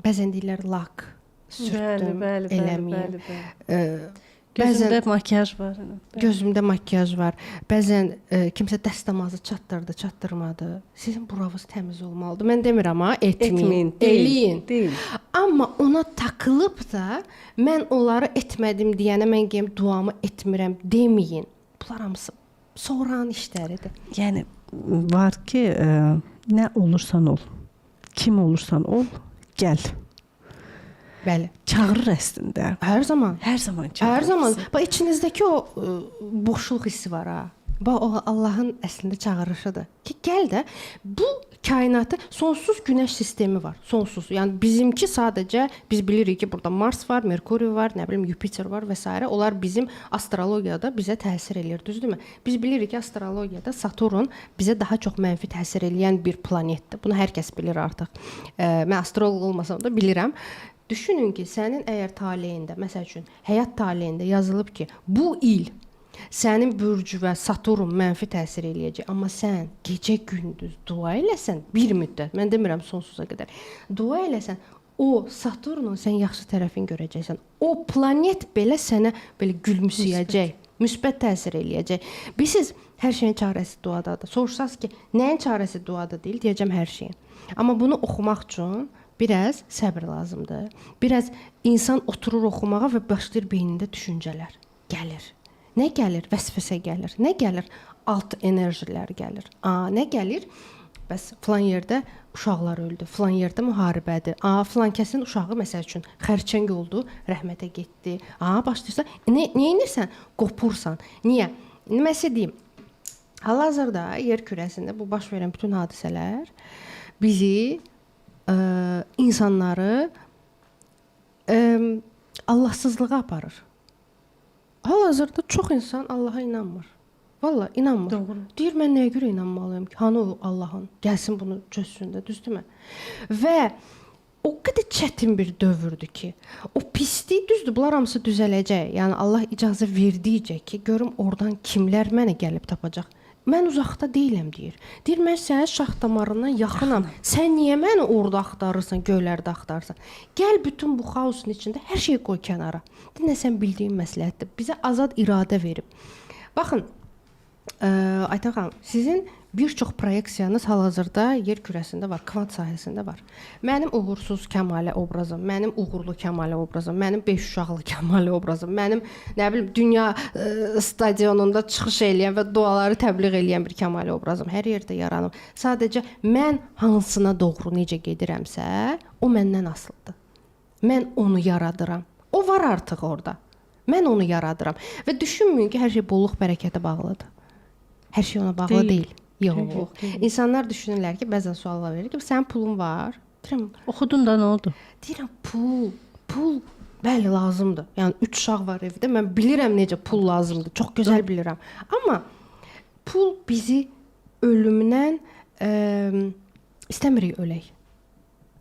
bəzən deyirlər lak sürtdüm, eləməyim. Gözümdə makiyaj var. Gözümdə makiyaj var. Bəzən kimsə dəstəmazı çatdırdı, çatdırmadı. Sizin buranız təmiz olmalıdır. Mən demirəm ha, etməyin, eləyin. Amma ona takılıb da mən onları etmədim deyənə mən gəlib duamı etmirəm deməyin. Bunlar hamısı sonranın işləridir. Yəni var ki, nə olursan ol, kim olursan ol, gəl. Bəli. Çağırır əslində. Hər zaman. Hər zaman çağırır. Hər zaman. Bax içinizdəki o boşluq hissi var ha. Bax o Allahın əslində çağırışıdır. Ki gəl də bu kainatı sonsuz günəş sistemi var. Sonsuz. Yəni bizimki sadəcə biz bilirik ki, burada Mars var, Merkuriy var, nə bilim Yupiter var və s. Onlar bizim astrologiyada bizə təsir eləyir, düzdürmü? Biz bilirik ki, astrologiyada Saturn bizə daha çox mənfi təsir eləyən bir planetdir. Bunu hər kəs bilir artıq. Mən astroloq olmasam da bilirəm. Düşünün ki, sənin əgər taleyində, məsəl üçün, həyat taleyində yazılıb ki, bu il sənin bürcü və Saturn mənfi təsir eləyəcək, amma sən gecə-gündüz dua eləsən, bir müddət, mən demirəm sonsuza qədər, dua eləsən, o Saturnun sən yaxşı tərəfini görəcəksən. O planet belə sənə belə gülümsəyəcək, müsbət təsir eləyəcək. Bilirsiniz, hər şeyin çarəsi duadadır. Soruşsaz ki, nəyin çarəsi duada deyil, deyəcəm hər şeyin. Amma bunu oxumaq üçün biraz səbr lazımdır. Biraz insan oturur oxumağa və başlayır beynində düşüncələr gəlir. Nə gəlir? Vəsvəsə gəlir. Nə gəlir? Alt enerjilər gəlir. Nə gəlir? Bəs filan yerdə uşaqlar öldü. Filan yerdə müharibədir. Filan kəsin uşağı məsəl üçün xərçəng oldu, rəhmətə getdi. Başlayırsan, nə edirsən? Qopursan. Niyə? Nəsə deyim. Hal-hazırda yer kürəsində bu baş verən bütün hadisələr bizi insanları Allahsızlığa aparır. Hal-hazırda çox insan Allaha inanmır. Valla inanmır. Doğru. Deyir mən nəyə görə inanmalıyam ki? Hanı o Allahın? Gəlsin bunu çözsün də, düzdürmü? Və o qədər çətin bir dövrdür ki, o pislik düzdür, bunlar hamısı düzələcək. Yəni Allah icazə verdikcə ki, görüm oradan kimlər mənə gəlib tapacaq. Mən uzaqda deyiləm deyir. Deyir mən sənin şax damarından yaxınam. Sən niyə məni orada axtarırsan, göylərdə axtarırsan? Gəl bütün bu xaosun içində hər şeyi qoy kənara. Dinlə sən bildiyin məsləhətdir. Bizə azad iradə verib. Baxın, Aytan xanım, sizin bir çox proyeksiyanız hal-hazırda yer kürəsində var, kvant sahəsində var. Mənim uğursuz Kəmalə obrazım, mənim uğurlu Kəmalə obrazım, mənim 5 uşaqlı Kəmalə obrazım, mənim nə bilim dünya stadionunda çıxış eləyən və duaları təbliğ eləyən bir Kəmalə obrazım hər yerdə yaranıb. Sadəcə mən hansına doğru necə gedirəmsə, o məndən asılıdır. Mən onu yaradıram. O var artıq orada. Mən onu yaradıram və düşünməyin ki, hər şey bolluq bərəkətə bağlıdır. Hər şey ona bağlı deyil. Yox. İnsanlar düşünürlər ki, bəzən suallar verir ki, sənin pulun var. Deyirəm, Oxudun da nə oldu? deyirəm pul bəli lazımdır. Yəni 3 uşaq var evdə. Mən bilirəm necə pul lazımdır. Çox gözəl bilirəm. Amma pul bizi ölümdən istəmirik ölək.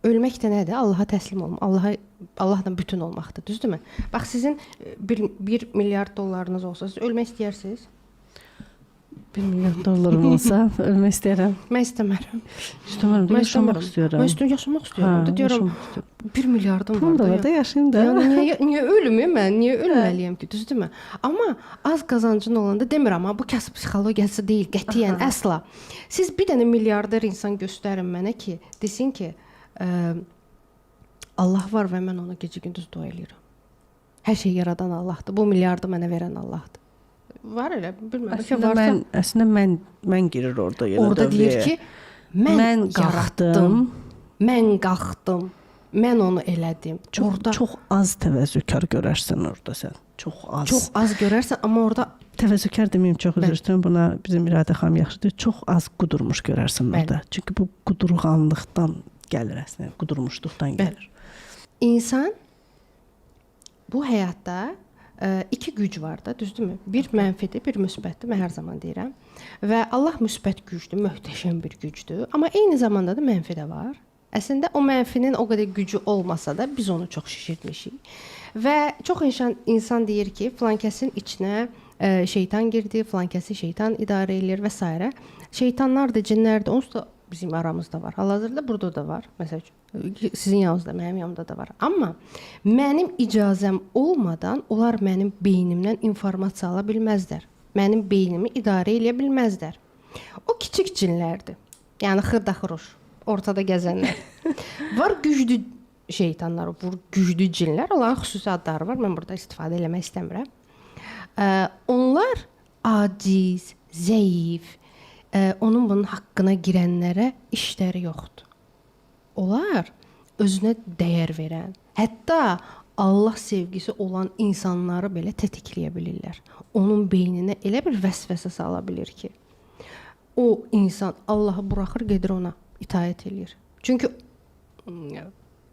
Ölmək də nədir? Allaha təslim olmaq, Allahla bütün olmaqdır, düzdürmü? Bax sizin 1 milyard dollarınız olsa, siz ölmək istəyirsiniz? 1 milyon dollarım olsa ölmək istəyirəm. Mən istəmirəm. İstəmirəm, yaşamaq istəyirəm. Mən yaşamaq istəyirəm. Deyirəm 1 milyardım var. Pulum da var da yaşayım da. Yəni niyə ölüm mən? Niyə ölməliyəm ki, düzdürmü? Amma az qazancın olanda demirəm, amma bu kasıb psixologiyası deyil, qətiyyən, əsla. Siz bir dənə milyarder insan göstərin mənə ki, desin ki, Allah var və mən ona gecə-gündüz dua eləyirəm. Hər şey yaradan Allahdır. Bu miljardı mənə verən Allahdır. Var elə, bilmirəm ki, varsa. Əslində mən girir orada yenə orada deyir ki, mən yaratdım, mən qalxdım, mən onu elədim. Çox az təvəzzükar görərsən orada sən. Çox az görərsən, amma orada təvəzzükar deməyim, çox üzr istəyirəm. Buna bizim İradə xanım yaxşıdır. Çox az qudurmuş görərsən orada. Çünki bu qudurğanlıqdan gəlir əslində, qudurmuşluqdan gəlir. İnsan bu həyatda iki güc var da, düzdürmü? Bir mənfidir, bir müsbətdir, mən hər zaman deyirəm. Və Allah müsbət gücdür, möhtəşəm bir gücdür, amma eyni zamanda da mənfi də var. Əslində o mənfinin o qədər gücü olmasa da biz onu çox şişirtmişik. Və çox insan deyir ki, filankəsin içinə şeytan girdi, filankəsi şeytan idarə edir və s. Şeytanlar da, cinlər də, onsuz da bizim aramızda var. Hal-hazırda burada da var. Məsələn, sizin yanınızda, mənim yanımda da var. Amma mənim icazəm olmadan onlar mənim beynimdən informasiya ala bilməzlər. Mənim beynimi idarə edə bilməzlər. O kiçik cinlərdir. Yəni xırda-xuruş, ortada gəzənlər. Var güclü şeytanlar, güclü cinlər, onların xüsusi adları var. Mən burada istifadə eləmək istəmirəm. Onlar aciz, zəif, onun bunun haqqına girənlərə işləri yoxdur. Onlar özünə dəyər verən, hətta Allah sevgisi olan insanları belə tətikləyə bilirlər. Onun beyninə elə bir vəsvəsə sala bilir ki, o insan Allahı buraxır, gedir ona itaət eləyir. Çünki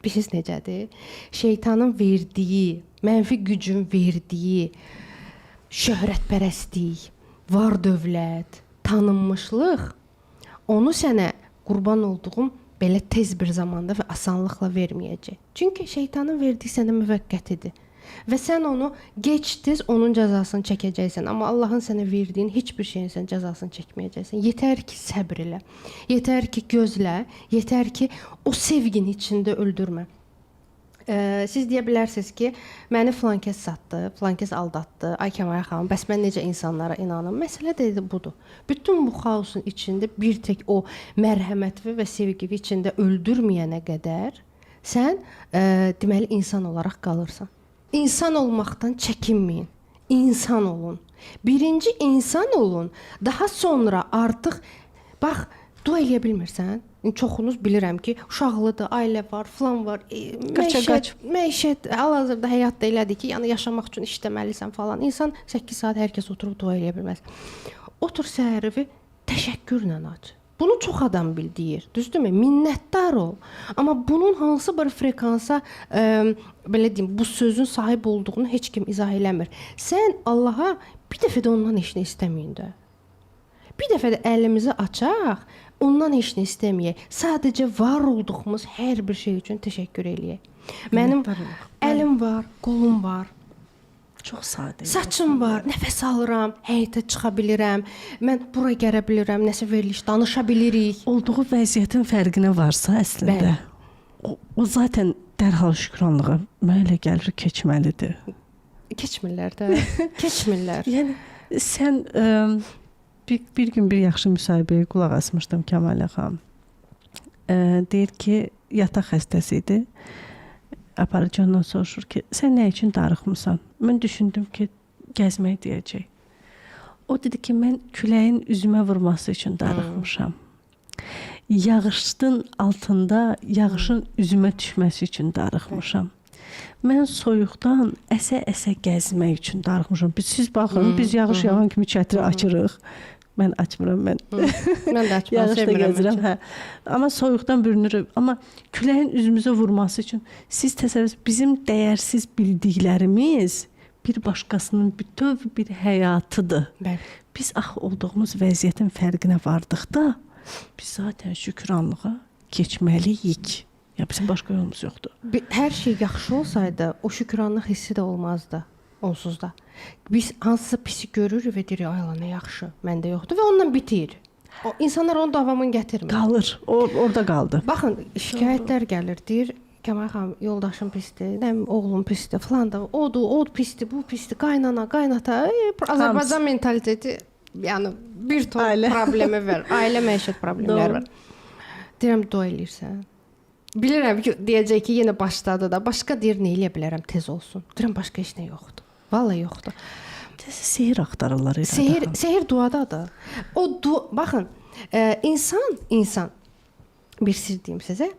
bilirsiniz necədir? Şeytanın verdiyi, mənfi gücün verdiyi şöhrətpərəstlik, var-dövlət, tanınmışlıq onu sənə qurban olduğum belə tez bir zamanda və asanlıqla verməyəcək. Çünki şeytanın verdiyi sənə müvəqqətidir. Və sən onu gec-tez onun cəzasını çəkəcəksən. Amma Allahın sənə verdiyin heç bir şeyin sən cəzasını çəkməyəcəksən. Yetər ki, səbr elə. Yetər ki, gözlə. Yetər ki, o sevgini içində öldürmə. Siz deyə bilərsiniz ki, məni filankəs satdı, filankəs aldatdı. Ay Kəmalə xanım, bəs mən necə insanlara inanım? Məsələ də budur. Bütün bu xaosun içində bir tək o mərhəmətli və sevgili içində öldürməyənə qədər sən deməli insan olaraq qalırsan. İnsan olmaqdan çəkinməyin. İnsan olun. Birinci insan olun. Daha sonra artıq bax, dua eləyə bilmirsən. Çoxunuz bilirəm ki, uşaqlıdır, ailə var, filan var. Məişət hal-hazırda həyatda elədir ki, yəni yaşamaq üçün işləməlisən falan. İnsan 8 saat hər kəs oturub dua eləyə bilməz. Otur səhəri təşəkkürlə aç. Bunu çox adam deyir, düzdürmü? Minnətdar ol. Amma bunun hansı bir frekansa belə deyim, bu sözün sahib olduğunu heç kim izah eləmir. Sən Allaha bir dəfə də ondan heç nə istəməyin də. Bir dəfə də əlimizi açaq, ondan heç nə istəməyək. Sadəcə var olduğumuz hər bir şey üçün təşəkkür eləyək. Mənim əlim var, qolum var. Çox sadə. Saçım var, nəfəs alıram, həyətə çıxa bilirəm. Mən bura gələ bilirəm, nəsə veriliş danışa bilirik. Olduğu vəziyyətin fərqinə varsa əslində, o zaten dərhal şükranlığa mənə elə gəlir keçməlidir. Keçmirlər də. Keçmirlər. Yəni sən bir gün bir yaxşı müsahibəyə qulaq asmışdım Kəmalə xanım. Deyir ki, yataq xəstəsi idi. Aparıcı ondan soruşur ki, sən nə üçün darıxmısan? Mən düşündüm ki, gəzmək deyəcək. O dedi ki, mən küləyin üzümə vurması üçün darıxmışam. Yağışın altında yağışın üzümə düşməsi üçün darıxmışam. Mən soyuqdan əsə-əsə gəzmək üçün darıxmışam. Siz baxın, biz yağış yağan kimi çətiri açırıq. Mən açmıram, mən. Mən də açmaq Yağışda sevmirəm. gəzirəm, hə. Amma soyuqdan bürünürəm. Amma küləyin üzümüzə vurması üçün siz təsəvvür, bizim dəyərsiz bildiklərimiz bir başqasının bütöv bir həyatıdır. Bəli. Biz axı olduğumuz vəziyyətin fərqinə vardıqda biz zaten şükranlığa keçməliyik. Ya bizim başqa yolumuz yoxdur. Hər şey yaxşı olsaydı, o şükranlıq hissi də olmazdı onsuz da. Biz hansısa pisi görürük və deyirik, ay Allah nə yaxşı, məndə yoxdur və onunla bitir. O insanlar onun davamını gətirmir. Qalır. Orada qaldı. Baxın, şikayətlər gəlir, deyir, Kəmal xanım, yoldaşım pisdir, nəm oğlum pisdir, falan da, o pisdir, bu pisdir, qaynana, qaynata, Azərbaycan mentaliteti, yəni bir ton problemi var, ailə məişət problemləri var. Deyirəm, dua eləyirsən. Bilirəm ki, deyəcək ki, yenə başladı da, başqa deyir, nə eləyə bilərəm, tez olsun. Deyirəm, başqa heç nə yoxdur. Vallahi yoxdur. Sehir axtarırlar. Sehir duadadır. Baxın, insan bir sir deyim sizə.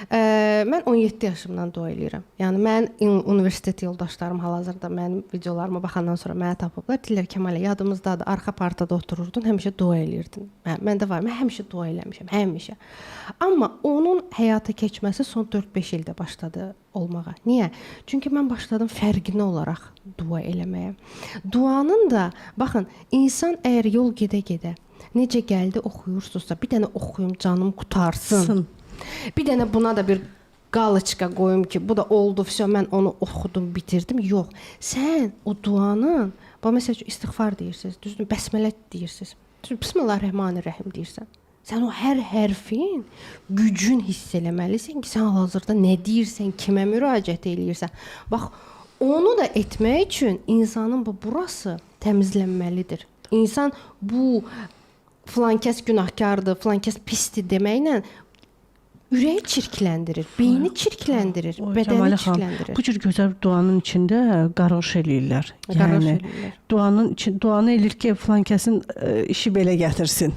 Mən 17 yaşımdan dua eləyirəm. Yəni mən universitet yoldaşlarım hal-hazırda mənim videolarıma baxandan sonra mənə tapıblar. Deyirlər Kəmalə, yadımızdadır, arxa partada otururdun, həmişə dua eləyirdin. Məndə var, mən həmişə dua eləmişəm, həmişə. Amma onun həyata keçməsi son 4-5 ildə başladı olmağa. Niyə? Çünki mən başladım fərqinə olaraq dua eləməyə. Duanın da, baxın, insan əgər yol gedə-gedə necə gəldi oxuyursunuzsa, bir dənə oxuyum, canım qutarsın. Bir dənə buna da bir qaliçka qoyum ki, bu da oldu, mən onu oxudum, bitirdim. Yox, sən o duanın, məsəl üçün istiğfar deyirsiniz, düzdür, bəsmələ deyirsiniz, Bismillahirrahmanirrahim deyirsən. Sən o hər hərfin gücün hiss eləməlisən ki, sən hal-hazırda nə deyirsən, kimə müraciət eləyirsən. Bax, onu da etmək üçün insanın burası təmizlənməlidir. İnsan bu filan kəs günahkardır, filan kəs pisdir deməklə ürəyi çirkləndirir, beyni çirkləndirir, bədəni çirkləndirir. Bu cür gözəl duanın içində qarğış eləyirlər. Yəni duanı eləyir ki, filan kəsin işi belə gətirsin.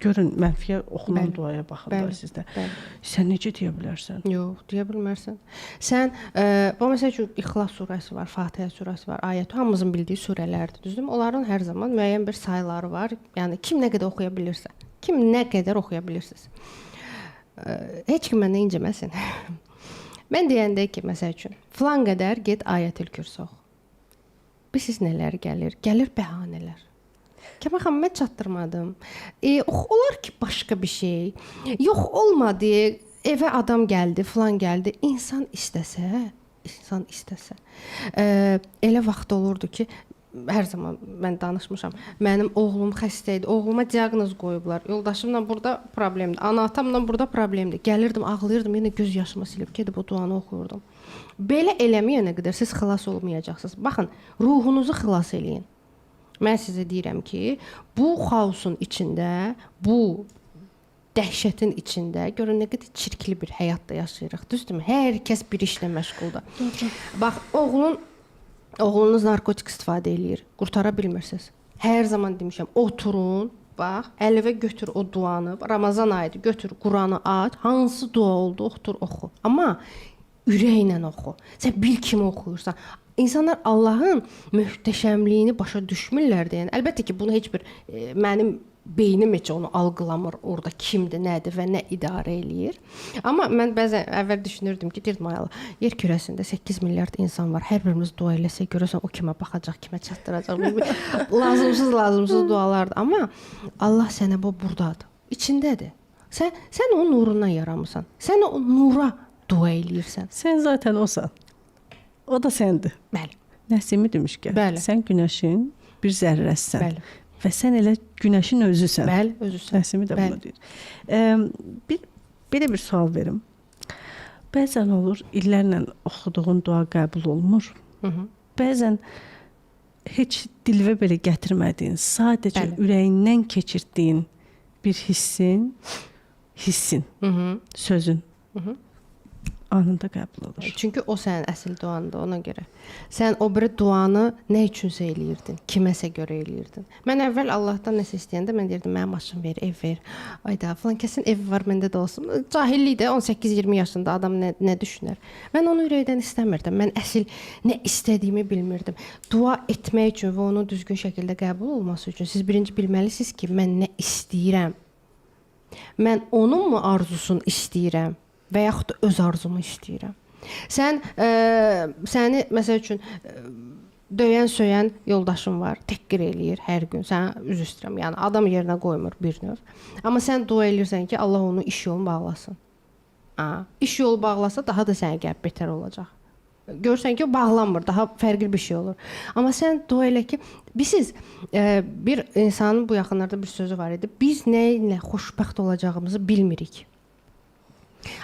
Görün, mənfiyə oxunan duaya baxın da sizdə. Sən necə deyə bilərsən? Yox, deyə bilmərsən. Sən, məsəl üçün, İxlas surəsi var, Fatihə surəsi var, ayət, hamımızın bildiyi surələrdir, düzdür? Onların hər zaman müəyyən bir sayları var. Yəni, kim nə qədər oxuya bilirsə, kim nə qədər oxuya bilirsiniz. Heç kim məndən inciməsin. Mən deyəndə ki, məsəl üçün, filan qədər get ayətül kürsü oxu. Bilirsiniz nələr gəlir? Gəlir bəhanələr. Kəmal xanım, mən çatdırmadım. Olar ki, başqa bir şey. Yox, olmadı, evə adam gəldi, filan gəldi. İnsan istəsə. Elə vaxt olurdu ki, hər zaman mən danışmışam. Mənim oğlum xəstə idi. Oğluma diaqnoz qoyublar. Yoldaşımla burada problemdir. Ana-atamla burada problemdir. Gəlirdim, ağlayırdım, yenə göz yaşımı silib gedib o duanı oxuyurdum. Belə eləməyənə qədər siz xilas olmayacaqsınız. Baxın, ruhunuzu xilas eləyin. Mən sizə deyirəm ki, bu xaosun içində, bu dəhşətin içində görün nə qədər çirkli bir həyatda yaşayırıq. Düzdürmü? Hər kəs bir işlə məşğuldur. Bax, oğlunuz narkotik istifadə eləyir. Qurtara bilmirsiniz. Hər zaman demişəm, oturun, bax, əlivə götür o duanı. Ramazan ayıdır, götür Quranı aç. Hansı dua oldu, oxu. Amma ürəklə oxu. Sən bil kimi oxuyursan. İnsanlar Allahın möhtəşəmliyini başa düşmürlər deyən. Əlbəttə ki, bunu heç bir mənim beynim heç onu algılamır, orada kimdir, nədir və nə idarə eləyir. Amma mən bəzən əvvəl düşünürdüm ki, deyirdim ay Allah, yer kürəsində 8 milyard insan var. Hər birimiz dua eləsək görəsən o kimə baxacaq, kimə çatdıracaq. Lazımsız dualardır. Amma Allah sənə bu burdadır, içindədir. Sən onun nurundan yaranmısan. Sən o nura dua eləyirsən. Sən zaten osan. O da səndir. Bəli. Nəsimi demiş ki, Bəli. sən günəşin bir zərrəsisən. Bəli. Və sən elə günəşin özüsən. Bəli, özüsən. Nəsimi də bunu deyir. Belə bir sual verim. Bəzən olur, illərlə oxuduğun dua qəbul olmur. Bəzən heç dilvə belə gətirmədiyin, sadəcə ürəyindən keçirtdiyin bir hissin, sözün anında qəbul olur. Çünki o sənin əsl duandır, ona görə. Sən o bir duanı nə üçünsə eləyirdin, kiməsə görə eləyirdin. Mən əvvəl Allahdan nəsə istəyəndə mən deyirdim, mənə maşın ver, ev ver. Ayda falan kəsin evi var, məndə də olsun. Cahillikdə 18-20 yaşında adam nə düşünər? Mən onu ürəkdən istəmirdim. Mən əsl nə istədiyimi bilmirdim. Dua etmək üçün və onun düzgün şəkildə qəbul olması üçün siz birinci bilməlisiniz ki, mən nə istəyirəm? Mən onun mu arzusunu istəyirəm? Və yaxud da öz arzumu istəyirəm. Səni məsəl üçün döyən, söyən yoldaşın var, təhqir eləyir hər gün. Sən üzr istəyirəm. Yəni adam yerinə qoymur bir növ. Amma sən dua eləyirsən ki, Allah onu iş yolunu bağlasın. İş yolu bağlasa daha da sənə gəlib betər olacaq. Görsən ki, bağlanmır, daha fərqli bir şey olur. Amma sən dua elə ki, bir insanın bu yaxınlarda bir sözü var idi. Biz nə ilə xoşbəxt olacağımızı bilmirik.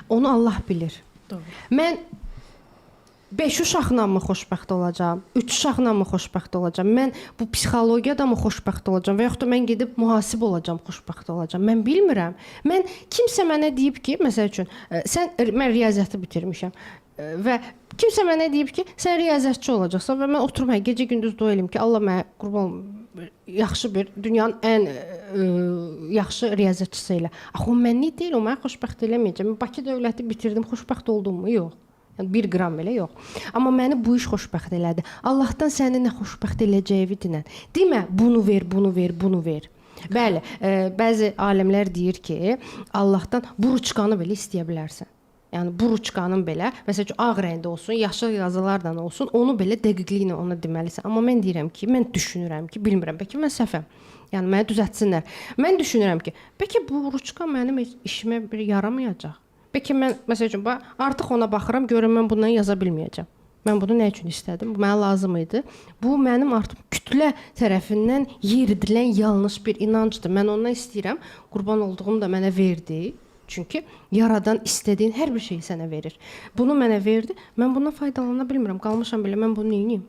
Onu Allah bilir. Doğru. Mən 5 uşaqla mı xoşbəxt olacağam? 3 uşaqla mı xoşbəxt olacağam? Mən bu psixologiyada mı xoşbəxt olacağam? Və yaxud da mən gedib mühasib olacağam, xoşbəxt olacağam? Mən bilmirəm. Mən kimsə mənə deyib ki, məsəl üçün, mən riyaziyyatı bitirmişəm və kimsə mənə deyib ki, sən riyaziyyatçı olacaqsan və mən oturum gecə-gündüz dua eləyim ki, Allah mənə qurban yaxşı bir dünyanın ən yaxşı riyaziyyatçısı elə. Axı o mən nə deyil, o mənə xoşbəxt eləməyəcəm. Bakı dövləti bitirdim, xoşbəxt oldum mu? Yox. Yəni 1 qram belə yox. Amma məni bu iş xoşbəxt elədi. Allahdan səni nə xoşbəxt eləyəcəyi dinən. Demə, bunu ver, bunu ver, bunu ver. Bəli, bəzi alimlər deyir ki, Allahdan bu ruçkanı belə istəyə bilərsən. Yəni bu ruçkanın belə, məsələn, ağ rəngdə olsun, yaşıl yazılarla olsun, onu belə dəqiqliklə ona deməlisən. Amma mən deyirəm ki, mən düşünürəm ki, bilmirəm, bəlkə mən səhvəm. Yəni mənə düzəltsinlər. Mən düşünürəm ki, bəlkə bu ruçka mənim işimə bir yaramayacaq. Bəlkə mən məsələn artıq ona baxıram, görürəm mən bundan yaza bilməyəcəm. Mən bunu nə üçün istədim? Bu mənə lazım idi. Bu mənim artıq kütlə tərəfindən yeridilən yanlış bir inancdır. Mən ondan istəyirəm, qurban olduğum da mənə verdi. Çünki yaradan istədiyin hər bir şeyi sənə verir. Bunu mənə verdi. Mən bundan faydalana bilmirəm. Qalmışam belə mən bunu nə edeyim?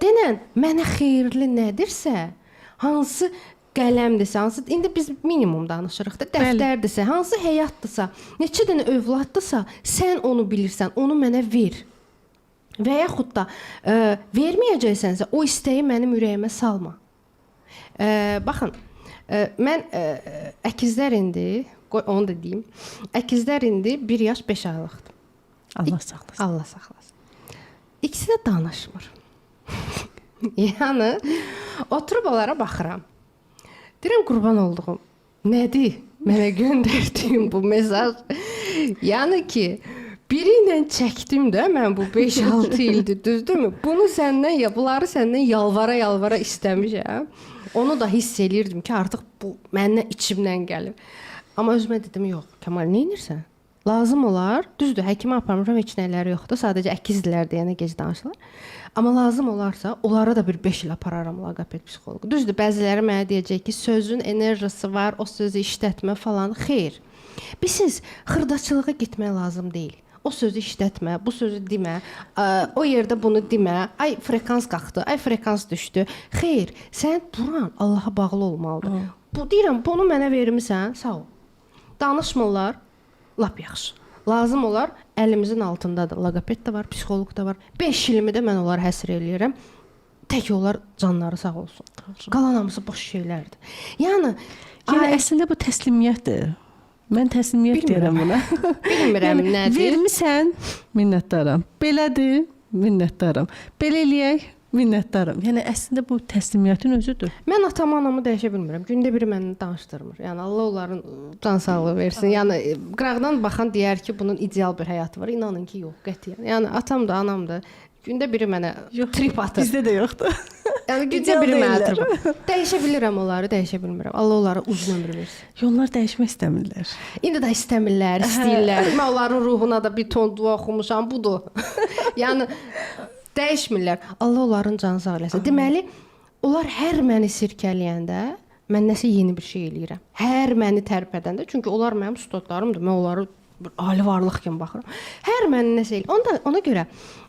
Denən mənə xeyirli nədirsə, hansı qələmdirsə, hansı indi biz minimum danışırıq da, dəftərdirsə, hansı həyatdırsa, neçə dənə övladdırsa, sən onu bilirsən, onu mənə ver. Və yaxud da verməyəcəksənsə, o istəyi mənim ürəyimə salma. Baxın, mən əkizlər indi, onu da deyim, əkizlər indi 1 yaş 5 aylıqdır. Allah saxlasın. Allah saxlasın. İkisi də danışmır. Yəni, oturub onlara baxıram. Deyirəm, qurban olduğum, nədir mənə göndərdiyin bu mesaj? Yəni ki, biri ilə çəkdim də mən bu 5-6 ildir, düzdürmü? Bunu səndən, bunları səndən yalvara istəmişəm. Onu da hiss eləyirdim ki, artıq bu məndən içimdən gəlir. Amma özümə dedim, yox, Kamal, nə edirsən? Lazım olar, düzdür, həkimə aparmıram, heç nələri yoxdur, sadəcə əkizdirlər deyənə gec danışırlar. Amma lazım olarsa, onlara da bir 5 il apararam loqoped psixoloqu. Düzdür, bəziləri mənə deyəcək ki, sözün enerjisi var, o sözü işlətmə falan. Xeyr. Siz xırdaçılığa getmək lazım deyil. O sözü işlətmə, bu sözü demə, o yerdə bunu demə, ay frekans qalxdı, ay frekans düşdü. Xeyr, sən duran Allaha bağlı olmalıdır. Bu deyirəm, bunu mənə vermisən, sağ ol. Danışmırlar, lap yaxşı. Lazım olar, əlimizin altındadır. Loqoped də var, psixoloq da var. 5 ilimi də mən onları həsr eləyirəm. Tək onlar canları sağ olsun. Qalan hamısı boş şeylərdir. Yəni əslində bu təslimiyyətdir. Mən təslimiyyət deyirəm buna. Bilmirəm nədir. Vermisən, minnətdaram. Belədir, minnətdaram. Belə eləyək, Minnətdaram. Yəni əslində bu təslimiyyətin özüdür. Mən atamı, anamı dəyişə bilmirəm. Gündə biri məni danışdırmır. Yəni Allah onların can sağlığı versin. Yəni qıraqdan baxan deyər ki, bunun ideal bir həyatı var. İnanın ki, yox, qətiyyən. Yəni atam da, anam da gündə biri mənə trip atır. Bizdə də yoxdur. Yəni gündə İdeal biri mənə deyirlər. trip atır. Dəyişə bilirəm onları, dəyişə bilmirəm. Allah onlara uzun ömür versin. Onlar dəyişmək istəmirlər. İndi də istəmirlər, istəyirlər. Mən onların ruhuna da bir ton dua oxumuşam, budur. Yəni dəyişmirlər. Allah onların canı sağ eləsin. Deməli, onlar hər məni sirkələyəndə mən nəsə yeni bir şey eləyirəm. Hər məni tərpədəndə, çünki onlar mənim studentlarımdır. Mən onları bir ali varlıq kimi baxıram. Hər məni nəsə eləyir. Ona görə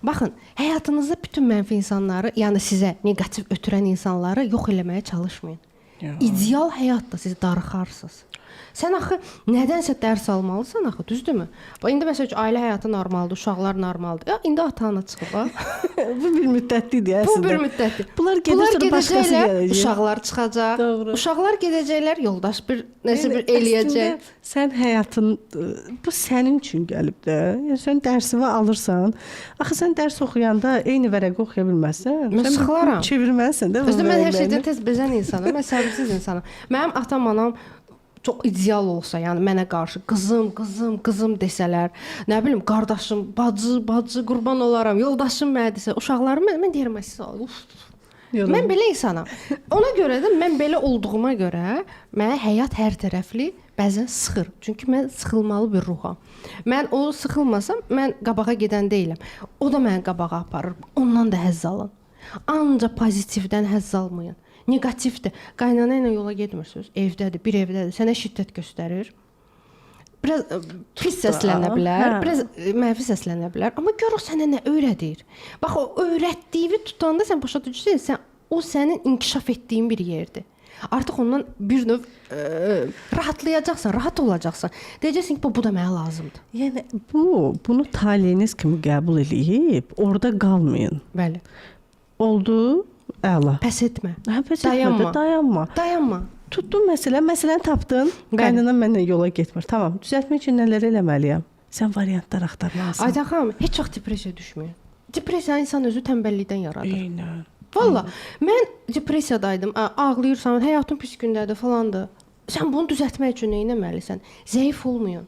baxın, həyatınızda bütün mənfi insanları, yəni sizə neqativ ötürən insanları yox eləməyə çalışmayın. İdeal həyatda siz darıxarsınız. Sən axı nədənsə dərs almalısan axı, düzdürmü? Bax indi məsələn ailə həyatı normaldır, uşaqlar normaldır. Ya indi ata-ana çıxıb ha. Bu bir müddətlidir əslində. Bu bir müddətdir. Bunlar gedəcək, başqası gələcək. Uşaqlar çıxacaq. Doğru. Uşaqlar gedəcəklər, yoldaş bir nəsə bir eləyəcək. Sən həyatın bu sənin üçün gəlib də. Yəni sən dərsini alırsan. Axı sən dərs oxuyanda eyni vərəqi oxuya bilməzsən. Mən sıxılaram. Çevirməlisən də. Özdə mən hər şeydən tez bezən insanam. Mən səbirsiz insanam. Mənim atam, anam çox ideal olsa, yəni mənə qarşı qızım desələr, nə bilim, qardaşım, bacı, qurban olaram, yoldaşım mənə desə, uşaqlarım mən deyirəm, mən belə insanam. Ona görə də mən belə olduğuma görə mənə həyat hər tərəfli bəzən sıxır. Çünki mən sıxılmalı bir ruham. Mən o sıxılmasam, mən qabağa gedən deyiləm. O da məni qabağa aparır. Ondan da həzz alın. Ancaq pozitivdən həzz almayın. Negativdir. Qaynana ilə yola getmirsiniz. Evdədir, bir evdədir. Sənə şiddət göstərir. Biraz pis səslənə bilər, biraz mənfi səslənə bilər. Amma gör o sənə nə öyrədir. Bax o öyrətdiyini tutanda sən başa düşürsən, o sənin inkişaf etdiyin bir yerdir. Artıq ondan bir növ rahatlayacaqsan, rahat olacaqsan. Deyəcəksən ki, bu da mənə lazımdır. Yəni bunu taleyiniz kimi qəbul eləyib, orada qalmayın. Bəli. Oldu? Əla. Pəs etmə. Pəs etmə, dayanma. Tutdun məsələni tapdın. Qaynana mənlə yola getmir. Tamam, düzəltmək üçün nələr eləməliyəm? Sən variantlar axtarmalısan. Aydan xanım, heç vaxt depressiyaya düşməyin. Depressiya insan özü tənbəllikdən yaradır. Eynən. Valla, mən depressiyadaydım, ağlayırsan, həyatın pis gündədir falandır. Sən bunu düzəltmək üçün nə etməlisən? Zəif olmayın,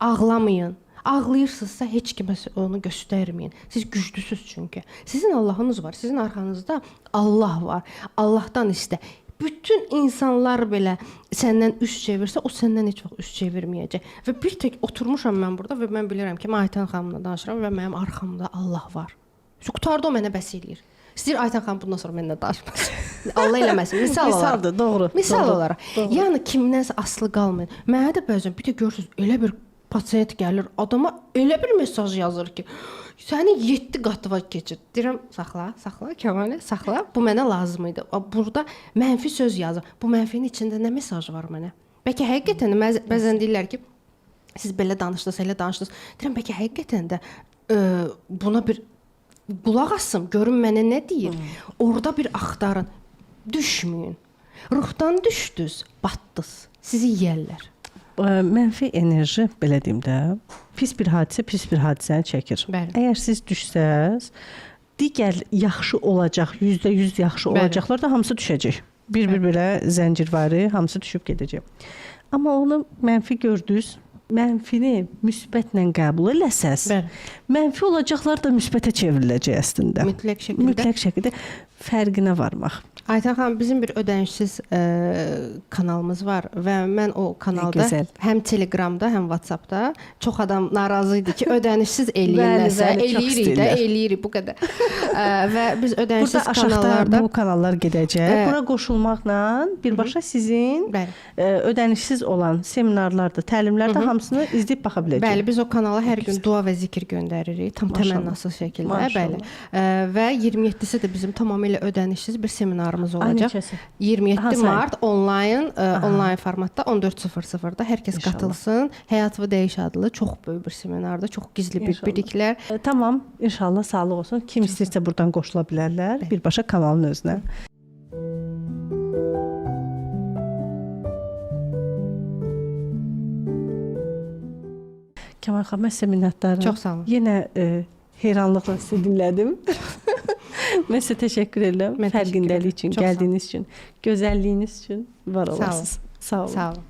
ağlamayın. Ağlayırsınızsa heç kimə onu göstərməyin. Siz güclüsüz çünki. Sizin Allahınız var, sizin arxanızda Allah var. Allahdan istə. Bütün insanlar belə səndən üst çevirsə, o səndən heç vaxt üst çevirməyəcək. Və bir tək oturmuşam mən burada və mən bilirəm ki, Aytan xanımla danışıram və mənim arxamda Allah var. Qutarda o mənə bəs eləyir. İstəyir Aytan xanım bundan sonra mənimlə danışmasın. Allah eləməsin. Misaldır, doğru. Misal olaraq. Yəni kimdənsə asılı qalmayın. Mənə də bəzən bir də görürsüz, elə bir pasiyent gəlir, adama elə bir mesaj yazır ki, səni 7 qatıva keçir. Deyirəm, saxla, Kəmal, saxla. Bu mənə lazım idi. Burada mənfi söz yazır. Bu mənfinin içində nə mesaj var mənə? Bəlkə həqiqətən bəzən deyirlər ki, siz belə danışdınız, elə danışdınız. Deyirəm, bəlkə həqiqətən də buna bir qulaq asım, görüm mənə nə deyir. Orada bir axtarın. Düşməyin. Ruhdan düşdünüz, batdınız. Sizi yeyərlər. Mənfi enerji, belə deyim də, pis bir hadisəni çəkir. Bəli. Əgər siz düşsəz, digər yaxşı olacaq, %100 yaxşı olacaqlar da hamısı düşəcək. Bir belə zəncirvari, hamısı düşüb gedəcək. Amma onu mənfi gördünüz, mənfini müsbətlə qəbul eləsəz, mənfi olacaqlar da müsbətə çevriləcək əslində. Mütləq şəkildə fərqinə varmaq. Aytan xanım, bizim bir ödənişsiz kanalımız var və mən o kanalda həm Telegramda, həm WhatsAppda çox adam narazı idi ki, ödənişsiz eləyirlərsə, eləyirik bu qədər. Və biz ödənişsiz kanallarda... Burada aşağıda bu kanallar gedəcək. Bura qoşulmaqla birbaşa sizin ödənişsiz olan seminarlarda, təlimlərdə hamısını izləyib baxa biləcək. Bəli, biz o kanala hər gün dua və zikir göndəririk, tam təmənnasız şəkildə. Bəli. Və 27-si də bizim tamamilə ödənişsiz bir seminar olacaq. 27 mart onlayn formatda 14:00-da hər kəs qatılsın. Həyatı dəyiş adlı çox böyük bir seminarda, çox gizli bir biliklər. Tamam, inşallah sağlıq olsun. Kim istəyirsə burdan qoşula bilərlər birbaşa kanalın özünə. Kəmal xanım, mən sizə minnətdaram. Çox sağ olun. Yenə heyranlıqla sizi dinlədim. Mən sizə təşəkkür edirəm. Mən təşəkkür Fərqindəlik edirəm. üçün, Çox sağ olun. gəldiyiniz üçün, gözəlliyiniz üçün var olasınız. Sağ olun. Sağ olun.